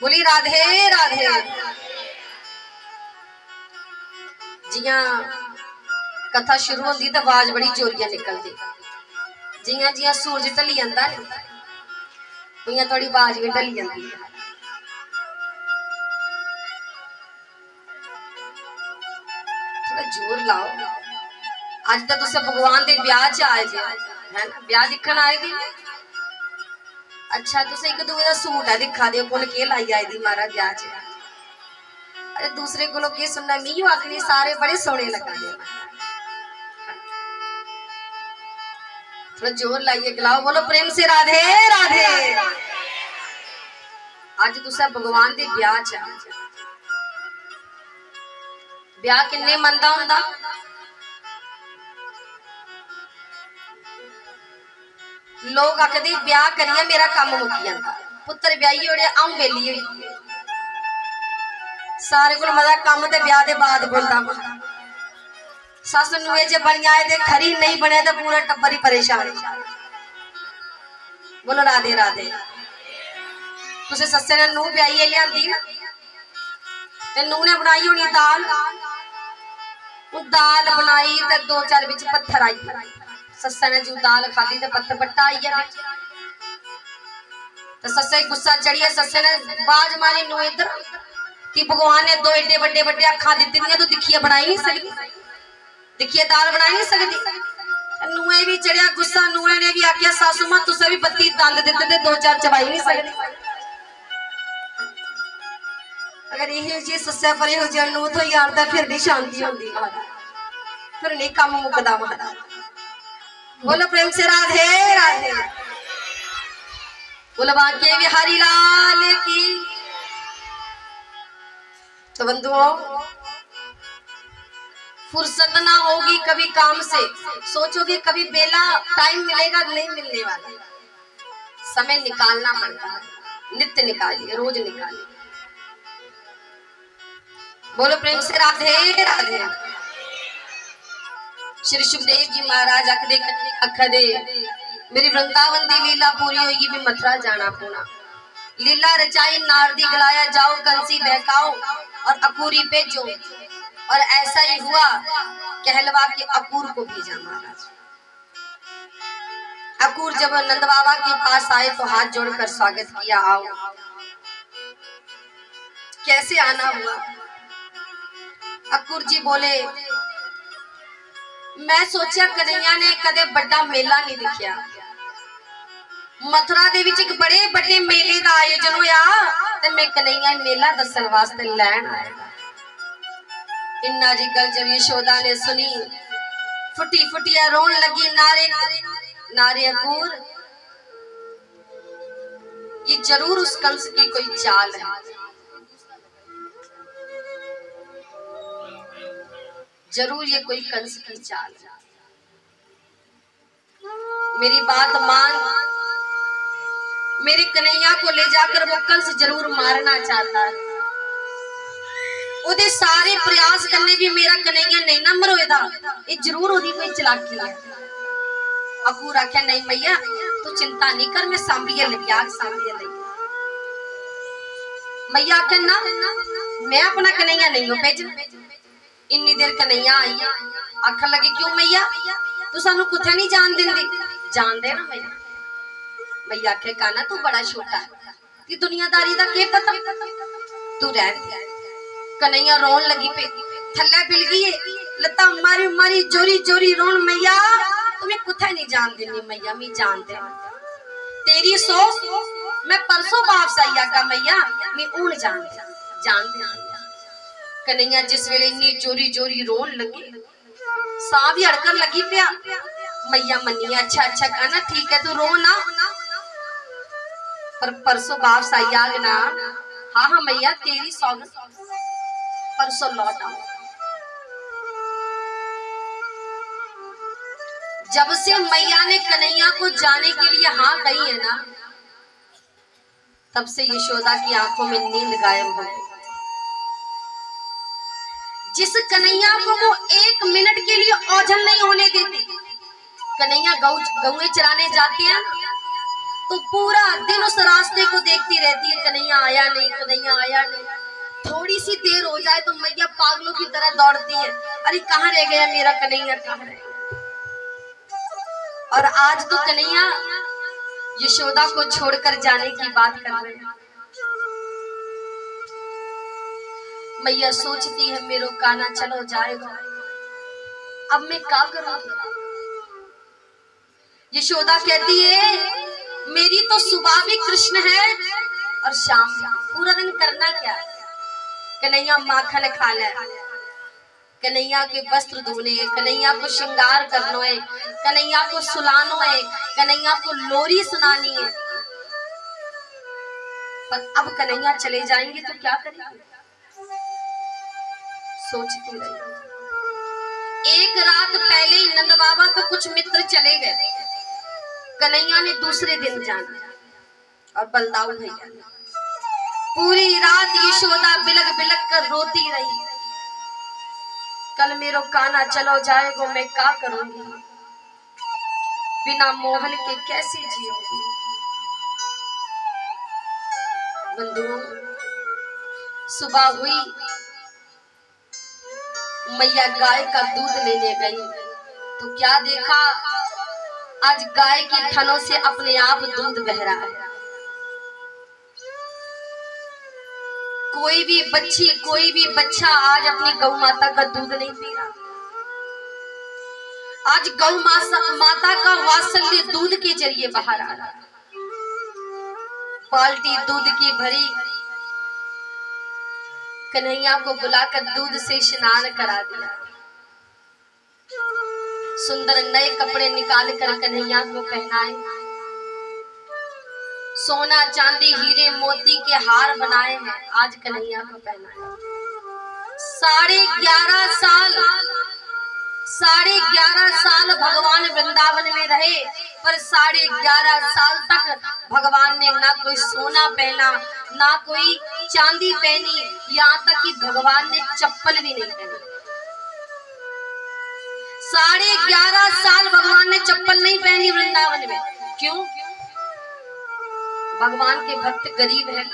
Speaker 1: बोली राधे राधे। जियां कथा शुरू होती तो आवाज बड़ी जोरिया निकलती, जियां जियां सूरज ढली जाता उइयां थोड़ी आवाज भी ढली जाती है। थोड़ा जोर लाओ। अज तो तुम भगवान के ब्याह च आए थे है ना, ब्याह दिखन आए थे। अच्छा तुम एक दूसरे का सूट है दिखा दो कुल के लाई आए दी महाराज ब्याह च। अरे दूसरे को की सुनना मीयू आखनी सारे बड़े सोने लगा दे। थोड़ा जोर लाइए गलाओ। बोलो प्रेम से राधे राधे। अज तुम भगवान के ब्याह च ब्याह किन्ने मनदा हुंदा? लोग आखदे ब्याह करिए मेरा काम मुक जाता, पुत्र ब्याही होड़े आऊं बेली हुई। सारे को मजा काम ते ब्याह दे बाद बोलदा। सस नुए जे बन आए ते खरी नहीं बने तो पूरा टब्बर ही परेशान। बोलो राधे राधे। तुसे सस्से ने नूह ब्याही लियांदी ना ते नूह ने बनाई होनी दाल, दाल बनाई ते 2-4 बिच पत्थर आई। सस्सा ने जो दाल खाली ते पत्थर पट्टा आई है तो सस्से गुस्सा चढ़ी है। सस्से ने बाज मारी नूह इधर कि भगवान ने 2 एडे बड़े बड़े अखा दी तो दिखिए बनाई नहीं सकती, दिखिए दाल बनाई नहीं सकती। नूहे भी चढ़िया गुस्सा। नूहे ने भी आख्या सासू मां तुसे भी 32 दंद दिते ते 2-4 चबाई नहीं सकती। अगर ये जी सस्या पर हो जाए नूह तो यार दा फिर नहीं शांति होंदी, फिर नहीं काम मुकदा महाराज। बोलो प्रेम से राधे राधे। बोलो बांके बिहारी लाल की। तो बंधुओं फुर्सत ना होगी कभी काम से, सोचोगे कभी बेला टाइम मिलेगा, नहीं मिलने वाला। समय निकालना पड़ता है, नित्य निकालिए, रोज निकालिए। बोलो प्रेम से राधे राधे। श्री सुखदेव जी महाराज आखदे मेरी वृंदावन दी लीला पूरी होगी भी मथुरा जाना पौना। लीला रचाई नारदी गलाया जाओ कंसी बहकाओ और अपूरी भेजो। और ऐसा ही हुआ, कहलवा के अपूर को भेजा महाराज। अपूर जब नंद बाबा के पास आए तो हाथ जोड़कर स्वागत किया, आओ। कैसे आना हुआ? अपूर जी बोले मैं सोचा कन्हैया ने कदे बड़ा मेला नहीं दिखिया। मथुरा दे विच एक बड़े बड़े मेले का आयोजन होया ते मैं कन्हैया मेला दसन वास्ते लैन आया। इन्ना जी गल जब यशोदा ने सुनी, फुटी फुटिया रोन लगी, नारे नारे अपूर, ये जरूर उस कंस की कोई चाल है, जरूर ये कोई कंस की चाल है। मेरी बात मान, मेरे कन्हैया को ले जाकर वो कंस जरूर मारना चाहता है। उदे सारे प्रयास करने भी मेरा कन्हैया नहीं ना मरोएदा, ये जरूर ओदी कोई चालाकी है। अपूर आख्या नहीं मैया तू चिंता नहीं कर, मैं सांभिए लगी, आग सांभिए लगी। मैया आख्या ना मैं अपना कन्हैया नहीं हो भेजना। इन्नी देर कन्हैया आई, आखन लगी क्यों मैया तू सानू कुत्थे नहीं जान देंदी? जान दे ना मैया। मैया आखे काना तू बड़ा छोटा है, कि दुनियादारी दा के पता, तू रह। कन्हैया रोन लगी पे, थल्ले पिल गई, लता मारी मारी जोरी जोरी रोन, मैया तुम्हें कुत्थे नहीं जान देनी मैया, मैं जान दे तेरी सोच मैं परसों वापस आई आगा मैया, मैं ऊन जान दे। कन्हैया जिस वेले इन्नी जोरी जोरी रोन लगी, साह भी अड़कन लगी पिया। मैया मनी अच्छा अच्छा कहना ठीक है तू रो ना, पर परसों वापस आई आग ना। हाँ हाँ मैया तेरी सौगंध, परसों लौट आओ। जब से मैया ने कन्हैया को जाने के लिए हाँ कही है ना, तब से यशोदा की आंखों में नींद गायब हो गई। जिस कन्हैया को वो एक मिनट के लिए ओझल नहीं होने देती, कन्हैया गौए चराने जाते हैं तो पूरा दिन उस रास्ते को देखती रहती है, कन्हैया आया नहीं, कन्हैया आया नहीं। थोड़ी सी देर हो जाए तो मैया पागलों की तरह दौड़ती है, अरे कहाँ रह गया मेरा कन्हैया, कहाँ रह गया। और आज तो कन्हैया यशोदा को छोड़कर जाने की बात कर रहे हैं। मैया सोचती है मेरो काना चलो जाएगा, अब मैं क्या करूंगी? यशोदा कहती है मेरी तो सुबह भी कृष्ण है और शाम भी, पूरा दिन करना क्या है? कन्हैया माखन खा ले, कन्हैया के वस्त्र धोने, कन्हैया को श्रृंगार करना है, कन्हैया को सुलाना है, कन्हैया को लोरी सुनानी है। पर अब कन्हैया चले जाएंगे तो क्या करेंगे? सोचती रही। एक रात पहले ही नंद बाबा तो कुछ मित्र चले गए, कन्हैया ने दूसरे दिन जाना और बलदाऊ भैया पूरी रात यशोदा बिलक बिलक कर रोती रही, कल मेरो काना चलो जाएगो मैं क्या करूंगी, बिना मोहन के कैसे जियोगी। बंधुओं सुबह हुई, मैया गाय का दूध लेने गई तो क्या देखा, आज गाय के थनों से अपने आप दूध बह रहा है। कोई भी बच्ची कोई भी बच्चा आज अपनी गौ माता का दूध नहीं पी रहा। आज गौ माता का वात्सल्य दूध के जरिए बाहर आ रहा। बाल्टी दूध की भरी, कन्हैया को बुलाकर दूध से स्नान करा दिया। सुंदर नए कपड़े निकाल कर कन्हैया को पहनाए, सोना चांदी हीरे मोती के हार बनाए हैं, आज कन्हैया को पहनाए। 11.5 साल भगवान वृंदावन में रहे, पर 11.5 साल तक भगवान ने ना कोई सोना पहना, ना कोई चांदी पहनी, यहाँ तक कि भगवान ने चप्पल भी नहीं पहनी। 11.5 साल भगवान ने चप्पल नहीं पहनी वृंदावन में। क्यों? भगवान के भक्त गरीब है,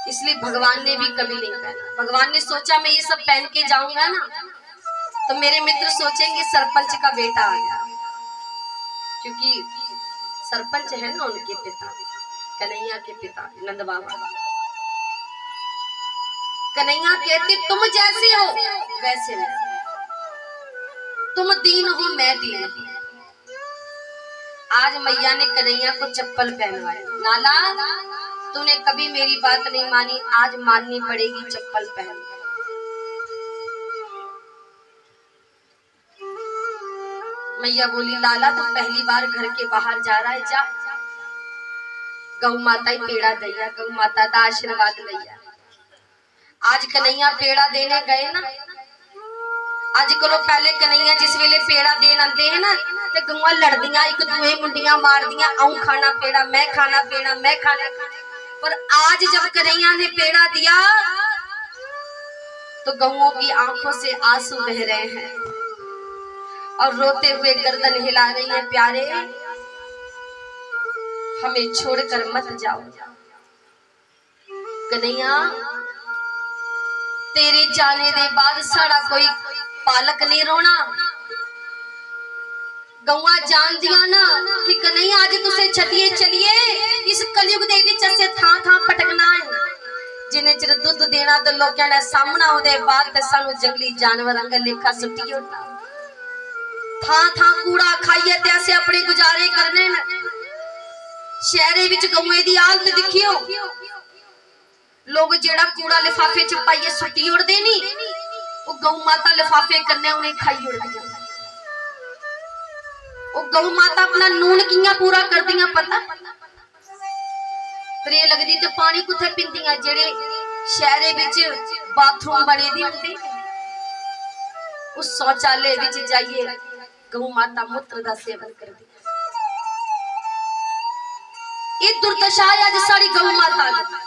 Speaker 1: इसलिए भगवान ने भी कभी नहीं पहना। भगवान ने सोचा मैं ये सब पहन के जाऊंगा ना तो मेरे मित्र सोचेंगे सरपंच का बेटा आ गया, क्योंकि सरपंच है ना उनके पिता, कन्हैया के पिता नंद बाबा। कन्हैया कहते तुम जैसे हो वैसे हो, तुम दीन हो मैं दीन हूं। आज मैया ने कन्हैया को चप्पल पहनवाया। नाला तूने कभी मेरी बात नहीं मानी, आज माननी पड़ेगी, चप्पल पहन। मैया बोली लाला तो पहली बार घर के बाहर जा रहा है, जा गौ माता ही पेड़ा दैया, गौ माता का आशीर्वाद लैया। आज कन्हैया पेड़ा देने गए ना, आज करो पहले कन्हैया जिस वेले पेड़ा देन आते हैं ना ते गौआ लड़दियां एक दूए मुंडियां मारदियां, आऊं खाना पेड़ा, मैं खाना पेड़ा, मैं खाना। पर आज जब कन्हैया ने पेड़ा दिया तो गौओं की आंखों से आंसू बह रहे हैं और रोते हुए गर्दन हिला रही है, प्यारे हमें छोड़कर मत जाओ। कन्हैया तेरे जाने दे बाद साड़ा कोई पालक नहीं रोना। गौआ जान दिया ना कि कन्हैया आज तुसे छतिए चलिए, इस कलयुग दे विच असे थां थां भटकना है। जिन्ने चिर दुध देना तो लोकां ने सामना ओदे बाद ते सानू जंगली जानवर अंग लेखा सुट्टी होता। थां थां कूड़ा खाइए ते असे अपने गुजारे करने न। शहरे विच गौए दी हालत दिखियो, लोग जेड़ा कूड़ा लिफाफे च पाइए सुट्टी उड़दे नी, वो गौ माता लिफाफे कन्ने उन्हें खाई उड़दियां। वो गौ माता अपना नून कियां पूरा करदियां पता? त्रे लगदी ते पानी कुथे पिंदियां, जेड़े शहरे विच बाथरूम बने दी हुंदे उस शौचालय विच जाइए गौ माता मूत्र दा सेवन करदी। ये दुर्दशा है अज सारी गौ माता दी।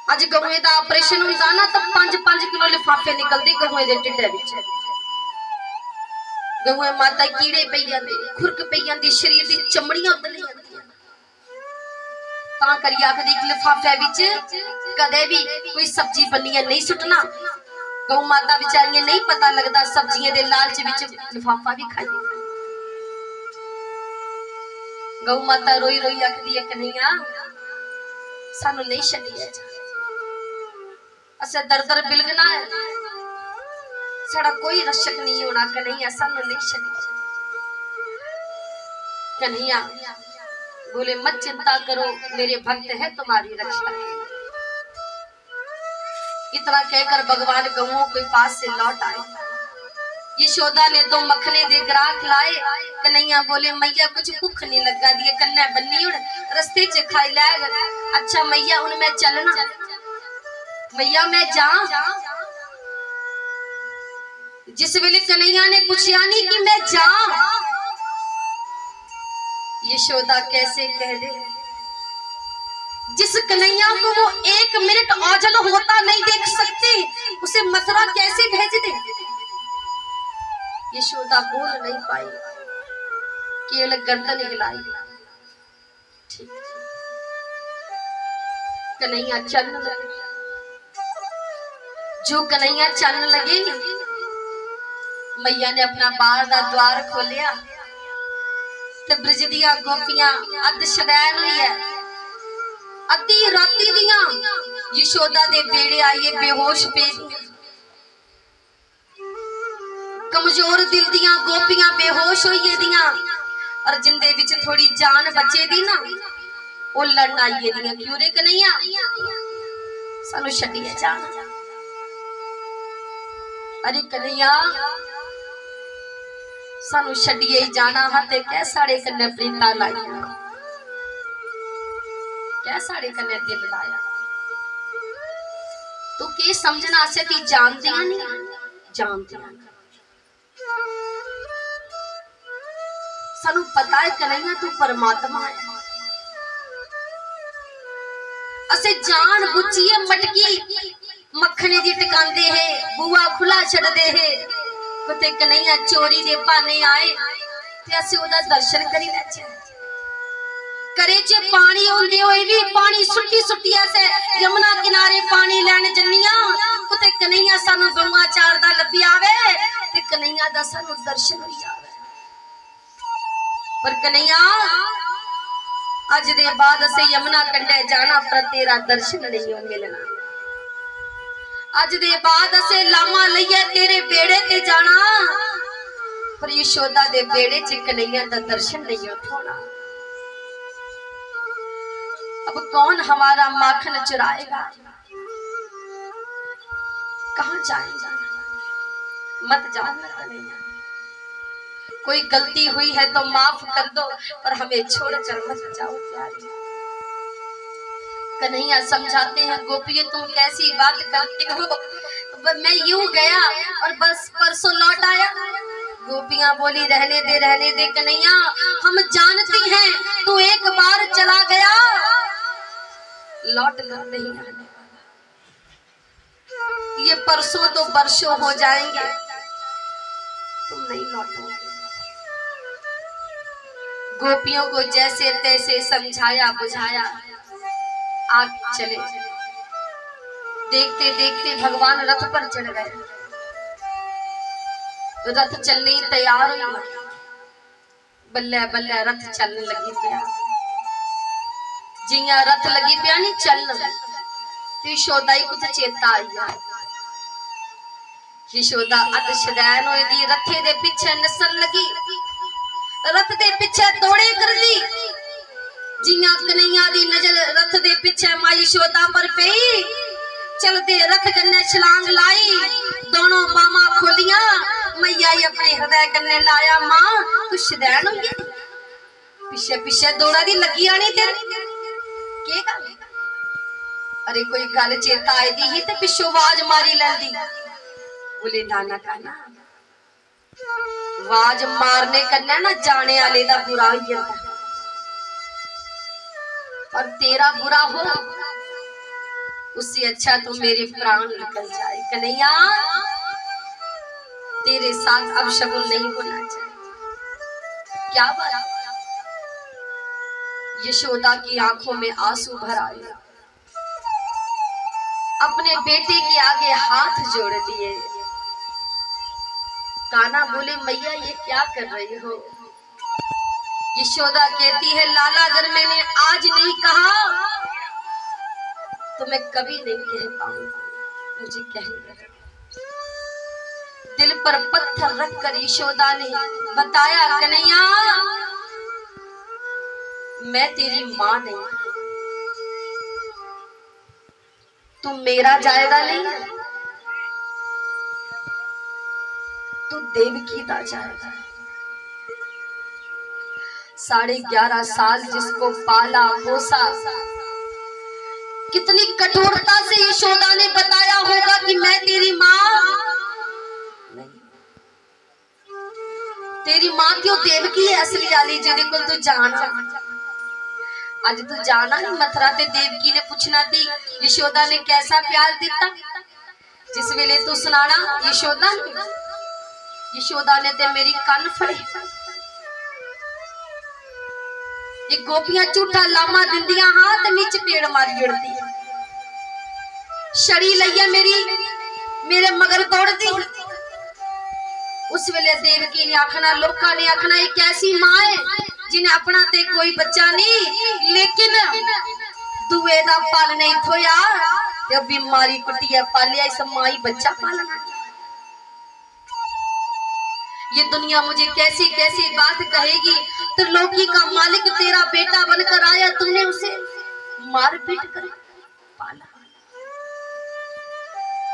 Speaker 1: अज गौए दा ऑपरेशन हुंदा ना तो 5-5 किलो लिफाफे निकलदे गौए दे ढिड्डे विच। गौए माता कीड़े पई जांदे, खुरक पई जांदी, शरीर दी चमड़ियां उतरी जांदियां। तां करियै आखदी लिफाफे विच कदे भी कोई सब्जी बनिए नहीं सुटना। गौ माता बेचारियां नहीं पता लगदा सब्जियां दे लालच विच लिफाफा भी खाई। गौ माता रोई रोई आखदी है कन्हैया सानू नहीं छड्डिया जा, असे दर दर बिलगना है, साड़ा कोई रक्षक नहीं होना। कन्हैया सानू नहीं छड्डिया। कन्हैया बोले मत चिंता करो, मेरे भक्त है तुम्हारी रक्षा। इतना कहकर भगवान गौओं के पास से लौट आए। यशोदा ने 2 मखने दे ग्राह खिलाए। कन्हैया बोले मैया कुछ भूख नहीं लगा दिए, कन्ने बन्नी उड़ रस्ते च खाई लै। अच्छा मैया उन मैं चलना, मैया मैं जा। जिस वेले कन्हैया ने पूछा नहीं कि मैं जा, यशोदा कैसे कह दे? जिस कन्हैया को वो 1 मिनट ओझल होता नहीं देख सकती, उसे मथुरा कैसे भेज दे? यशोदा बोल नहीं पाई, केवल गर्दन हिलाई। ठीक कन्हैया चलने लगे। जो कन्हैया चलने लगे मैया ने अपना बाहर का द्वार खोलिया ते ब्रज दियां गोपियां अध शदैन हुई है, अद्धी राती दियां यशोदा दे बेड़े आइए बेहोश पे। कमजोर दिल दियां गोपियां बेहोश होइए दियां और जिंदे विच थोड़ी जान बचे दी ना वो लड़न आइए दियां। क्यों रे कन्हैया सानू छड्डिए जान। अरे कन्हैया सानू छड्डिए जाना हा ते कै साड़े कन्ने प्रीता लाइया, कै साड़े कन्ने दिल लाया। तू की समझना से ती जानदियां नहीं जानदियां। सानू पता है कन्हैया तू परमात्मा है। असे जान बुझिए मटकी मक्खने दी टिकांदे है बुआ खुला छड़दे है कुते कन्हैया चोरी दे पाने आए ते असीं ओदा दर्शन करी लैचे करे च पानी होंदे होए भी पानी सुट्टी सुट्टी ऐसे यमुना किनारे पानी लैन जन्नियां कुते कन्हैया सानू गौआ चार दा लब्भी आवे ते कन्हैया दा सानू दर्शन होई जावे पर कन्हैया अज दे बाद असे यमुना कंढे जाना पर तेरा दर्शन नहीं हो मिलना अज दे बाद असे लामा लइए तेरे बेड़े ते जाना पर यशोदा दे बेड़े च कन्हैया दा दर्शन नहीं होना अब कौन हमारा माखन चुराएगा कहां जाएगा मत जाना कन्हैया कोई गलती हुई है तो माफ कर दो पर हमें छोड़कर मत जाओ प्यारी कन्हैया समझाते हैं गोपियों तुम कैसी बात करती हो मैं यूं गया और बस परसों लौट आया गोपियां बोली रहने दे कन्हैया हम जानती हैं तू एक बार चला गया लौट कर नहीं आने ये परसों तो वर्षों हो जाएंगे तुम नहीं लौटोगे गोपियों को जैसे तैसे समझाया बुझाया आग चले देखते देखते भगवान रथ पर चढ़ गए रथ चलने तैयार हुई बल्ले बल्ले रथ चलने लगी पिया जिया रथ लगी पिया नहीं चलने तो यशोदा ही कुछ चेता आई यशोदा अत शदैन होई दी रथे दे पीछे नसन लगी रथ दे पीछे दौड़े कर दी जिया कन्हैया दी नजर रथ दे पीछे माई यशोदा पर पई चलते रथ कन्ने छलांग लाई दोनों बामा खोलियां मैया अपने हृदय कन्ने लाया मां तू शदैन होई पीछे पीछे दौड़ा दी लगी आनी तेरे के गल अरे कोई गल चेता आई दी ही ते पिछो आवाज मारी लैंदी बोले नाना काना आवाज मारने कन्ने ना जाने वाले दा बुरा हो जाता और तेरा बुरा हो उससे अच्छा तो मेरे प्राण निकल जाए कन्हैया तेरे साथ अब शगुन नहीं होना चाहिए क्या बात यशोदा की आंखों में आंसू भर आए अपने बेटे के आगे हाथ जोड़ दिए कान्हा बोले मैया ये क्या कर रही हो यशोदा कहती है लाला अगर मैंने आज नहीं कहा तो मैं कभी नहीं कह पाऊंगा मुझे कहने दिल पर पत्थर रखकर यशोदा ने बताया कन्हैया मैं तेरी मां नहीं तू मेरा जायदा नहीं है तू देवकी का जायदा 11.5 साल जिसको पाला पोसा कितनी कठोरता से यशोदा ने बताया होगा कि मैं तेरी मां नहीं तेरी मां क्यों देवकी है असली वाली जिहदे कोल तू जाना अज तू जाना नहीं मथुरा ते देवकी ने पूछना थी यशोदा ने कैसा प्यार दिता जिस वेले तू सुनाना यशोदा ने ते मेरी कन फड़े ये गोपियां झूठा लामा दिंदियां हाथ नीच पेड़ मारी उड़ती छड़ी लइया मेरे मगर दौड़ती उस वेले देवकी ने आखना लोका ने आखना ये कैसी मां है जिन्हें अपना ते कोई बच्चा नहीं लेकिन दुए दा पाल नहीं थोया ते बीमारी कुटिया पालिया इस मां ही बच्चा पालना ये दुनिया मुझे कैसी कैसी बात कहेगी तो लोकी का मालिक तेरा बेटा बनकर आया तूने उसे मार पीट कर पाला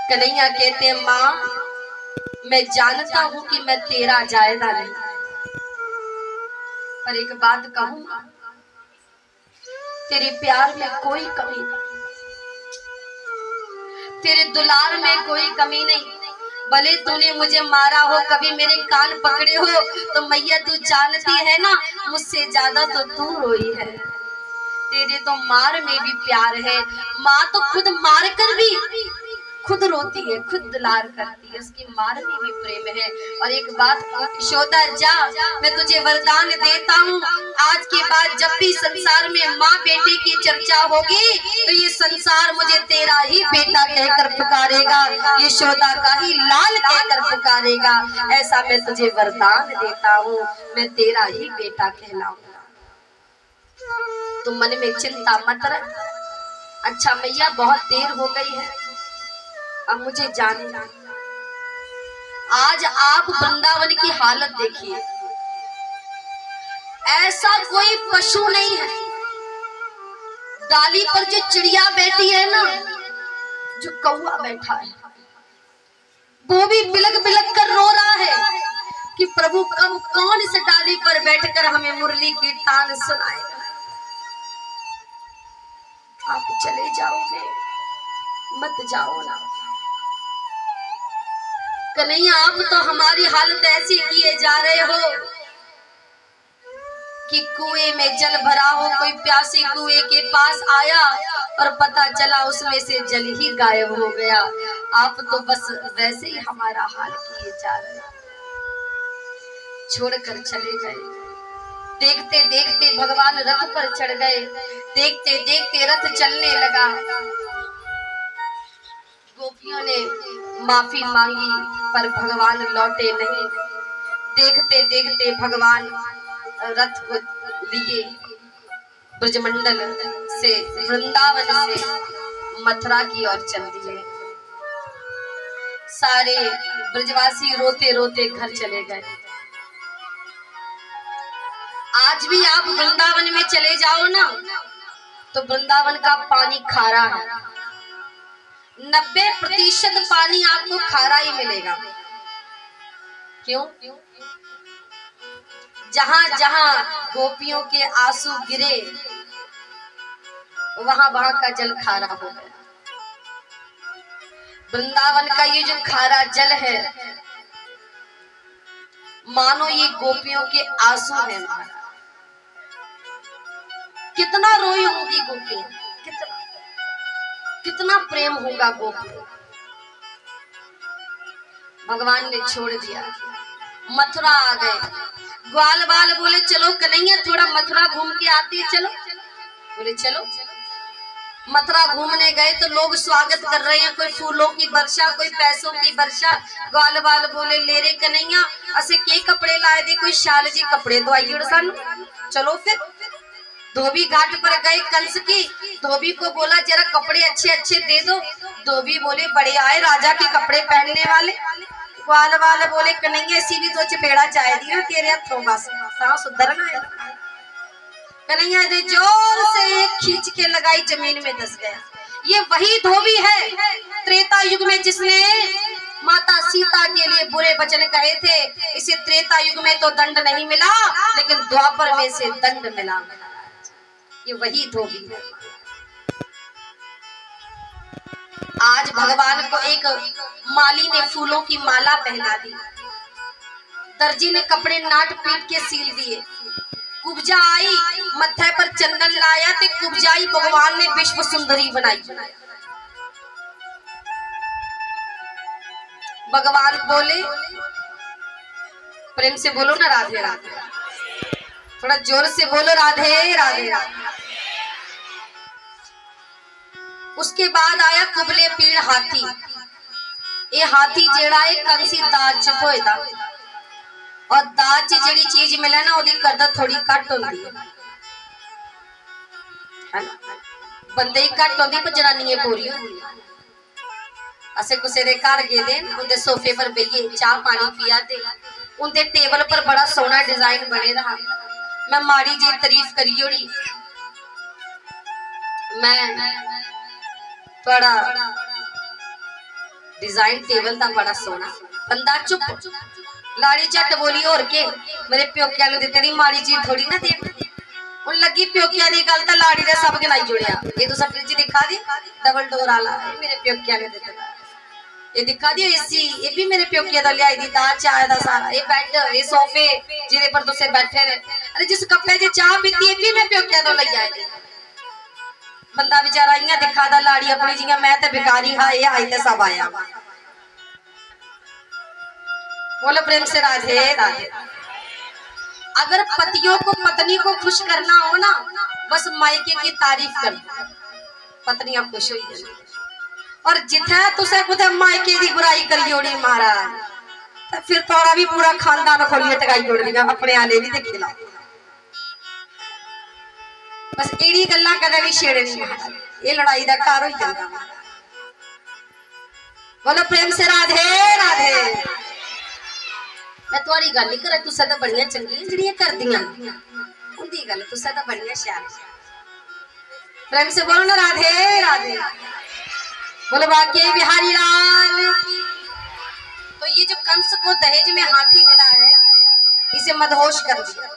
Speaker 1: कन्हैया कहते मां मैं जानता हूं कि मैं तेरा जायदा नहीं पर एक बात कहूंगा तेरे प्यार में कोई कमी नहीं तेरे दुलार में कोई कमी नहीं भले तूने मुझे मारा हो कभी मेरे कान पकड़े हो तो मैया तू जानती है ना मुझसे ज्यादा तो तू रोई है तेरे तो मार में भी प्यार है माँ तो खुद मार कर भी खुद रोती है, खुद दुलार करती है, उसकी माँ में भी प्रेम है। और एक बात यशोदा जा, मैं तुझे वरदान देता हूँ, आज के बाद जब भी संसार में माँ बेटे की चर्चा होगी तो ये संसार मुझे तेरा ही बेटा कहकर पुकारेगा, यशोदा का ही लाल कहकर पुकारेगा। ऐसा मैं तुझे वरदान देता हूँ, मैं तेरा ही बेटा कहलाऊंगा। तुम मन में चिंता मत रख। अच्छा मैया बहुत देर हो गई है, अब मुझे जाने। आज आप वृंदावन की हालत देखिए, ऐसा कोई पशु नहीं है। डाली पर जो चिड़िया बैठी है ना, जो कौवा बैठा है, वो भी बिलक बिलक कर रो रहा है कि प्रभु कब कौन इस डाली पर बैठकर हमें मुरली की तान सुनाएगा। आप चले जाओगे, मत जाओ ना कन्हैया। आप तो हमारी हालत ऐसी किए जा रहे हो कि कुएं में जल भरा हो, कोई प्यासी कुएं के पास आया और पता चला उसमें से जल ही गायब हो गया। आप तो बस वैसे ही हमारा हाल किए जा रहे हो, छोड़कर चले गए। देखते देखते भगवान रथ पर चढ़ गए, देखते देखते रथ चलने लगा। गोपियों ने माफी मांगी पर भगवान लौटे नहीं। देखते देखते भगवान रथ को लिए ब्रजमंडल से, वृंदावन से मथुरा की ओर चल दिए। सारे ब्रजवासी रोते रोते घर चले गए। आज भी आप वृंदावन में चले जाओ ना तो वृंदावन का पानी खारा है। 90% पानी आपको खारा ही मिलेगा। क्यों? जहां जहां गोपियों के आंसू गिरे वहां वहां का जल खारा हो गया। वृंदावन का ये जो खारा जल है, मानो ये गोपियों के आंसू है। कितना रोई होंगी गोपियां, कितना कितना प्रेम होगा गोपी। भगवान ने छोड़ दिया, मथुरा आ गए। ग्वाल बाल बोले चलो कन्हैया थोड़ा मथुरा घूम के आते हैं, चलो। बोले चलो। मथुरा घूमने गए तो लोग स्वागत कर रहे हैं, कोई फूलों की वर्षा, कोई पैसों की वर्षा। ग्वाल बाल बोले ले रे कन्हैया असे के कपड़े लाए दे, कोई शाल जी कपड़े दवाई उड़ सन। चलो फिर धोबी घाट पर गए। कंस की धोबी को बोला जरा कपड़े अच्छे अच्छे दे दो। धोबी बोले बड़े आए राजा के कपड़े पहनने वाले। ग्वाल वाले बोले कन्हैया इसी भी तो चपेड़ा चाहे दिया तेरे हथों, बस सुधरना है। कन्हैया ने जोर से खींच के लगाई, जमीन में धस गया। ये वही धोबी है त्रेता युग में जिसने माता सीता के लिए बुरे वचन कहे थे। इसे त्रेता युग में तो दंड नहीं मिला, लेकिन द्वापर में से दंड मिला। ये वही धोबी है। आज भगवान को एक माली ने फूलों की माला पहना दी, दर्जी ने कपड़े नाट पीट के सील दिए। कुब्जा आई, मत्थे पर चंदन लाया तो कुब्जाई भगवान ने विश्व सुंदरी बनाई। भगवान बोले, प्रेम से बोलो ना राधे राधे, थोड़ा जोर से बोलो राधे राधे। उसके बाद आया कुबले पीड़ हाथी। ये हाथी जेड़ा है कंसी दाज होएदा, और दाज जेड़ी चीज मिले ना ओदी कदर थोड़ी घट होंदी है ना। बंदे ही घट होंदी पर जनानियां पूरी होंदी। असे कुसे दे घर गए दे, उनके सोफे पर बेहिए चाह पानी पिया ते उनके टेबल पर बड़ा सोहना डिजाइन बने रहा। मैं माड़ी जी तारीफ करी ओड़ी, मैं बड़ा डिजाइन टेबल का बड़ा सोहना। बंदा चुप, लाड़ी झट बोली और के मेरे प्योकिया ने दिते दी माड़ी चीज थोड़ी ना दे। उन लगी प्योकिया दी गल तो लाड़ी ने सब गिनाई जुड़िया। ये तो फ्रिज दिखा दी डबल डोर वाला, मेरे प्योकिया ने दिते। ये दिखा दी एसी, ये भी मेरे प्योकिया दा लियाई दी। दाल चाय दा सारा, ये बेड, ये सोफे जिदे पर तुसे बैठे ने। अरे जिस कपड़े च चाह पीती है भी मैं प्योकिया तो ले आई दी। बंदा बेचारा इयां दिखा दा लाड़ी अपनी जियां मैं ते भिखारी हाँ ये आई ते सब आया। बोलो प्रेम से राधे राधे। अगर पतियों को पत्नी को खुश करना हो ना, बस मायके की तारीफ कर, पत्नियां खुश हुई है। और जिथे तुसे कुछ मायके की बुराई करी ओड़ी महाराज, तो फिर थोड़ा भी पूरा खानदान खोलिए टकाई ओड़ दिया, अपने आने भी देख ला। बस एड़ी गल्ला कदे भी छेड़नी महाराज, ये लड़ाई का कार हो जाता। बोलो प्रेम से राधे राधे। मैं तुम्हारी गल नहीं कर, तुसा तो बड़ियां चंगी जिहड़ियां करदियां उंदी गल, तुसा तो बड़ियां शैल। प्रेम से बोलो ना राधे राधे। बोलो बाके बिहारी लाल। तो ये जो कंस को दहेज में हाथी मिला है, इसे मदहोश कर दिया,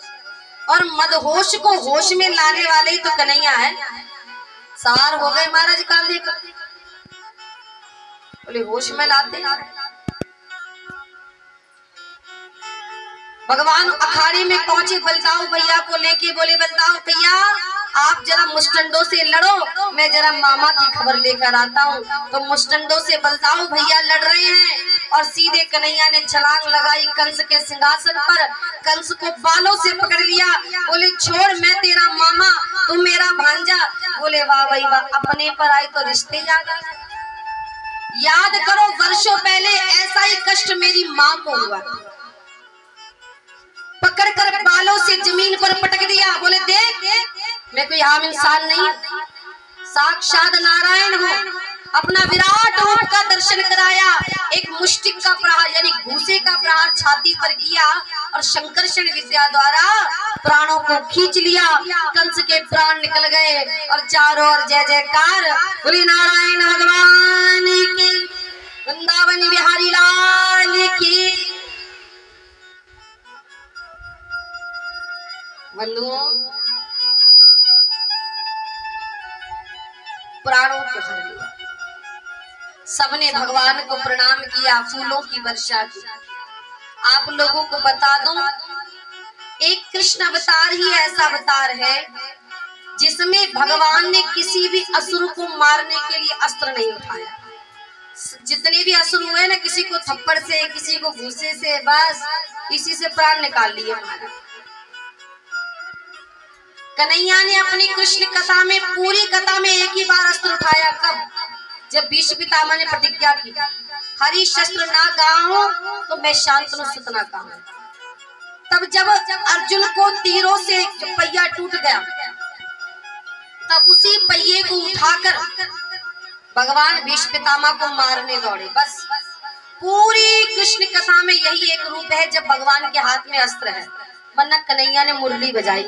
Speaker 1: और मदहोश को होश में लाने वाले ही तो कन्हैया है। सार हो गए महाराज कांधे का, बोले होश में लाते। भगवान अखाड़े में पहुंचे बलदाऊ भैया को लेके, बोले बलदाऊ भैया आप जरा मुस्टंडों से लड़ो, मैं जरा मामा की खबर लेकर आता हूँ। तो मुस्टंडों से बलदाऊ भैया लड़ रहे हैं, और सीधे कन्हैया ने छलांग लगाई कंस के सिंहासन पर, कंस को बालों से पकड़ लिया। बोले छोड़, मैं तेरा मामा, तू मेरा भांजा। बोले वाह भाई वाह, अपने पर आए तो रिश्ते याद। याद करो वर्षों पहले ऐसा ही कष्ट मेरी माँ को हुआ, पकड़कर बालों से जमीन पर पटक दिया। बोले देख, मैं कोई आम इंसान नहीं, साक्षात नारायण हूँ। अपना विराट रूप का दर्शन कराया, एक मुष्टिक का प्रहार यानी घूसे का प्रहार छाती पर किया, और शंकरषण विद्या द्वारा प्राणों को खींच लिया। कंस के प्राण निकल गए, और चारों ओर जय जयकार। बोले नारायण भगवान की, वृंदावन बिहारी लाल की। बंधुओं, प्राणों को हर लिया, सबने भगवान को प्रणाम किया, फूलों की वर्षा की। आप लोगों को बता दूं, एक कृष्ण अवतार ही ऐसा अवतार है जिसमें भगवान ने किसी भी असुर को मारने के लिए अस्त्र नहीं उठाया। जितने भी असुर हुए ना, किसी को थप्पड़ से, किसी को घूसे से, बस इसी से प्राण निकाल लिए हमारा। कन्हैया ने अपनी कृष्ण कथा में, पूरी कथा में एक ही बार अस्त्र उठाया। कब? जब भीष्म पितामह ने प्रतिज्ञा की, हरि शस्त्र ना गाऊं तो मैं शांतनु सुत ना गाऊं। तब जब अर्जुन को तीरों से पहिया टूट गया, तब उसी पहिए को उठाकर भगवान भीष्म पितामह को मारने दौड़े। बस पूरी कृष्ण कथा में यही एक रूप है जब भगवान के हाथ में अस्त्र है, वरना कन्हैया ने मुरली बजाई,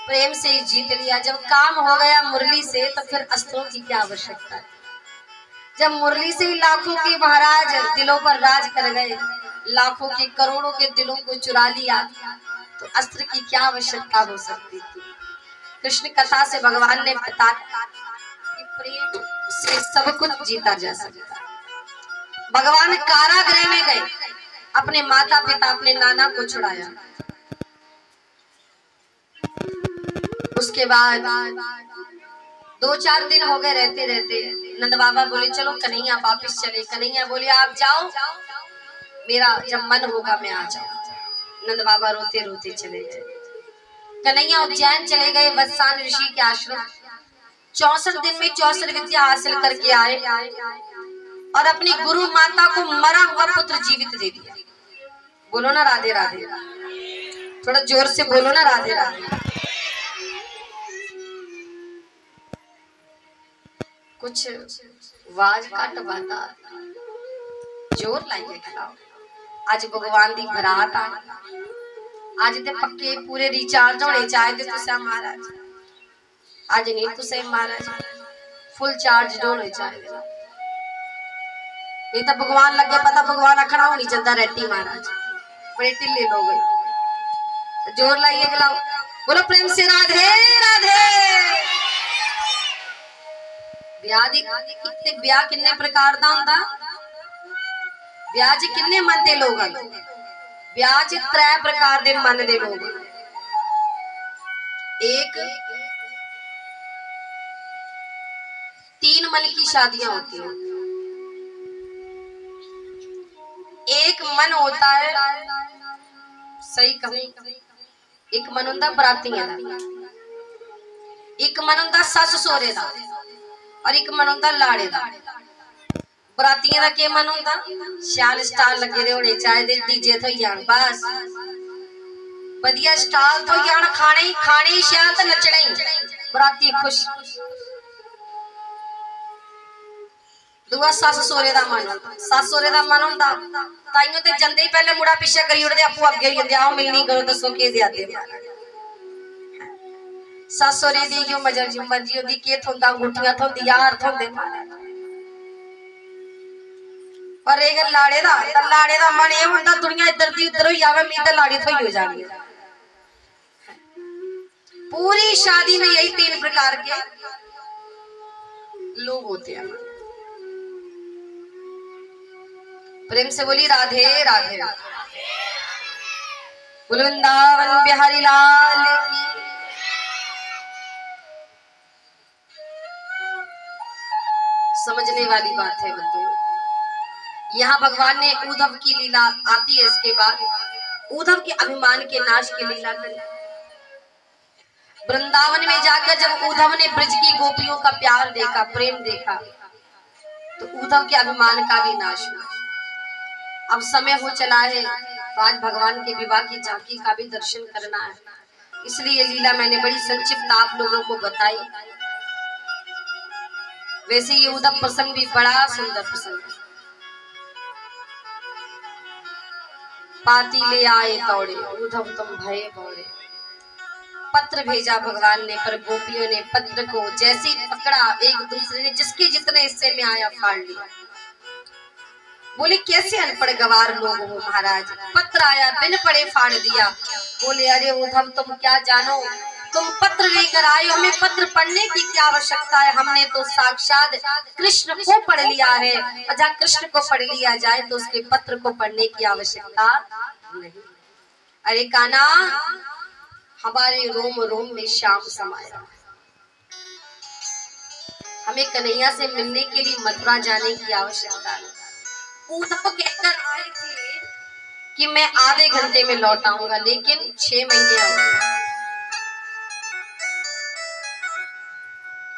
Speaker 1: प्रेम से ही जीत लिया। जब काम हो गया मुरली से, तो फिर अस्त्रों की क्या आवश्यकता है। जब मुरली से ही लाखों के महाराज दिलों पर राज कर गए, लाखों के करोड़ों के दिलों को चुरा लिया, तो अस्त्र की क्या आवश्यकता हो सकती थी। कृष्ण कथा से भगवान ने बताया कि प्रेम से सब कुछ जीता जा सकता है। भगवान कारागृह में गए, अपने माता पिता, अपने नाना को छुड़ाया। उसके बाद 2-4 दिन हो गए, रहते रहते नंद बाबा बोले चलो कन्हैया वापस चले। कन्हैया बोले आप जाओ, मेरा जब मन होगा मैं आ जाऊं। नंद बाबा रोते रोते चले गए। कन्हैया उज्जैन चले गए, वत्सान ऋषि के आश्रम। 64 दिन में 64 विद्या हासिल करके आए, और अपनी गुरु माता को मरा हुआ पुत्र जीवित दे दिया। बोलो ना राधे राधे, थोड़ा जोर से बोलो ना राधे राधे। कुछ आवाज घट बाता, जोर लाइए खिलाओ। आज भगवान दी बरात आ, आज ते पक्के पूरे रिचार्ज होने चाहिए तुसा महाराज। आज नहीं तुसे महाराज फुल चार्ज होने चाहिए, नहीं तो भगवान लगे पता भगवान आखना होनी चलता रहती महाराज, बड़े ढिले लोग हैं। जोर लाइए खिलाओ, बोलो प्रेम से राधे राधे। ब्याह किन्ने प्रकार दा हुंदा, ब्याह च किन्ने मन दे लोग आंदे, ब्याह च 3 प्रकार दे मन दे लोग। एक मन की शादियां होती हैं। एक मन होता है, सही कहूं, एक मन होता बरातियां दा, एक मन होता सस सोरे दा, और एक मन होता लाड़े दा। बरातियां दा के मन होता, शैल स्टाल लगे दे होने चाहिए, डीजे थोई जान, बस वधिया स्टाल थोई जान, खाने ही शैल ते नचना ही, बराती खुश। दूआ सस सोरे दा मन, सस सोरे दा मन होंदा ताइयों ते जंदे ही पहले मुड़ा पीछे करी उड़दे, आपू अगे ही होंदे, आओ मिलनी करो, दसो के दियादे। सस सोरे दी जो मर्जी होंदी, के थोंदा अंगूठियां थोंदी, यार थोंदे। पर एक लाड़े दा मन ये होंदा, दुनिया इधर दी उधर होई जावे, मी ते लाड़ी थोई हो जानी। पूरी शादी में यही 3 प्रकार के लोग होते हैं। प्रेम से बोली राधे राधे। वृंदावन बिहारी लाल की। समझने वाली बात है बंधुओं। यहाँ भगवान ने उद्धव की लीला आती है, इसके बाद उद्धव के अभिमान के नाश की लीला करी। वृंदावन में जाकर जब उद्धव ने ब्रज की गोपियों का प्यार देखा, प्रेम देखा, तो उद्धव के अभिमान का भी नाश हुआ। अब समय हो चला है, तो आज भगवान के विवाह की झांकी का भी दर्शन करना है, इसलिए लीला मैंने बड़ी संक्षिप्त आप लोगों को बताई। वैसे ये उद्धव प्रसंग भी बड़ा सुंदर प्रसंग है। पाती ले आए दौड़े, उद्धव तुम भये बौड़े। पत्र भेजा भगवान ने, पर गोपियों ने पत्र को जैसे ही पकड़ा, एक दूसरे ने जिसके जितने हिस्से में आया फाड़ लिया। बोले कैसे अनपढ़ गवार लोग हो महाराज, पत्र आया बिन पढ़े फाड़ दिया। बोले अरे उद्धव तुम क्या जानो, तुम पत्र लेकर आए, हमें पत्र पढ़ने की क्या आवश्यकता है, हमने तो साक्षात कृष्ण को पढ़ लिया है, और जहाँ कृष्ण को पढ़ लिया जाए तो उसके पत्र को पढ़ने की आवश्यकता नहीं। अरे कान्हा, हमारे रोम रोम में श्याम समाया, हमें कन्हैया से मिलने के लिए मथुरा जाने की आवश्यकता है। उद्धव कहकर आए थे कि मैं आधे घंटे में लौट आऊंगा, लेकिन 6 महीने हो गए।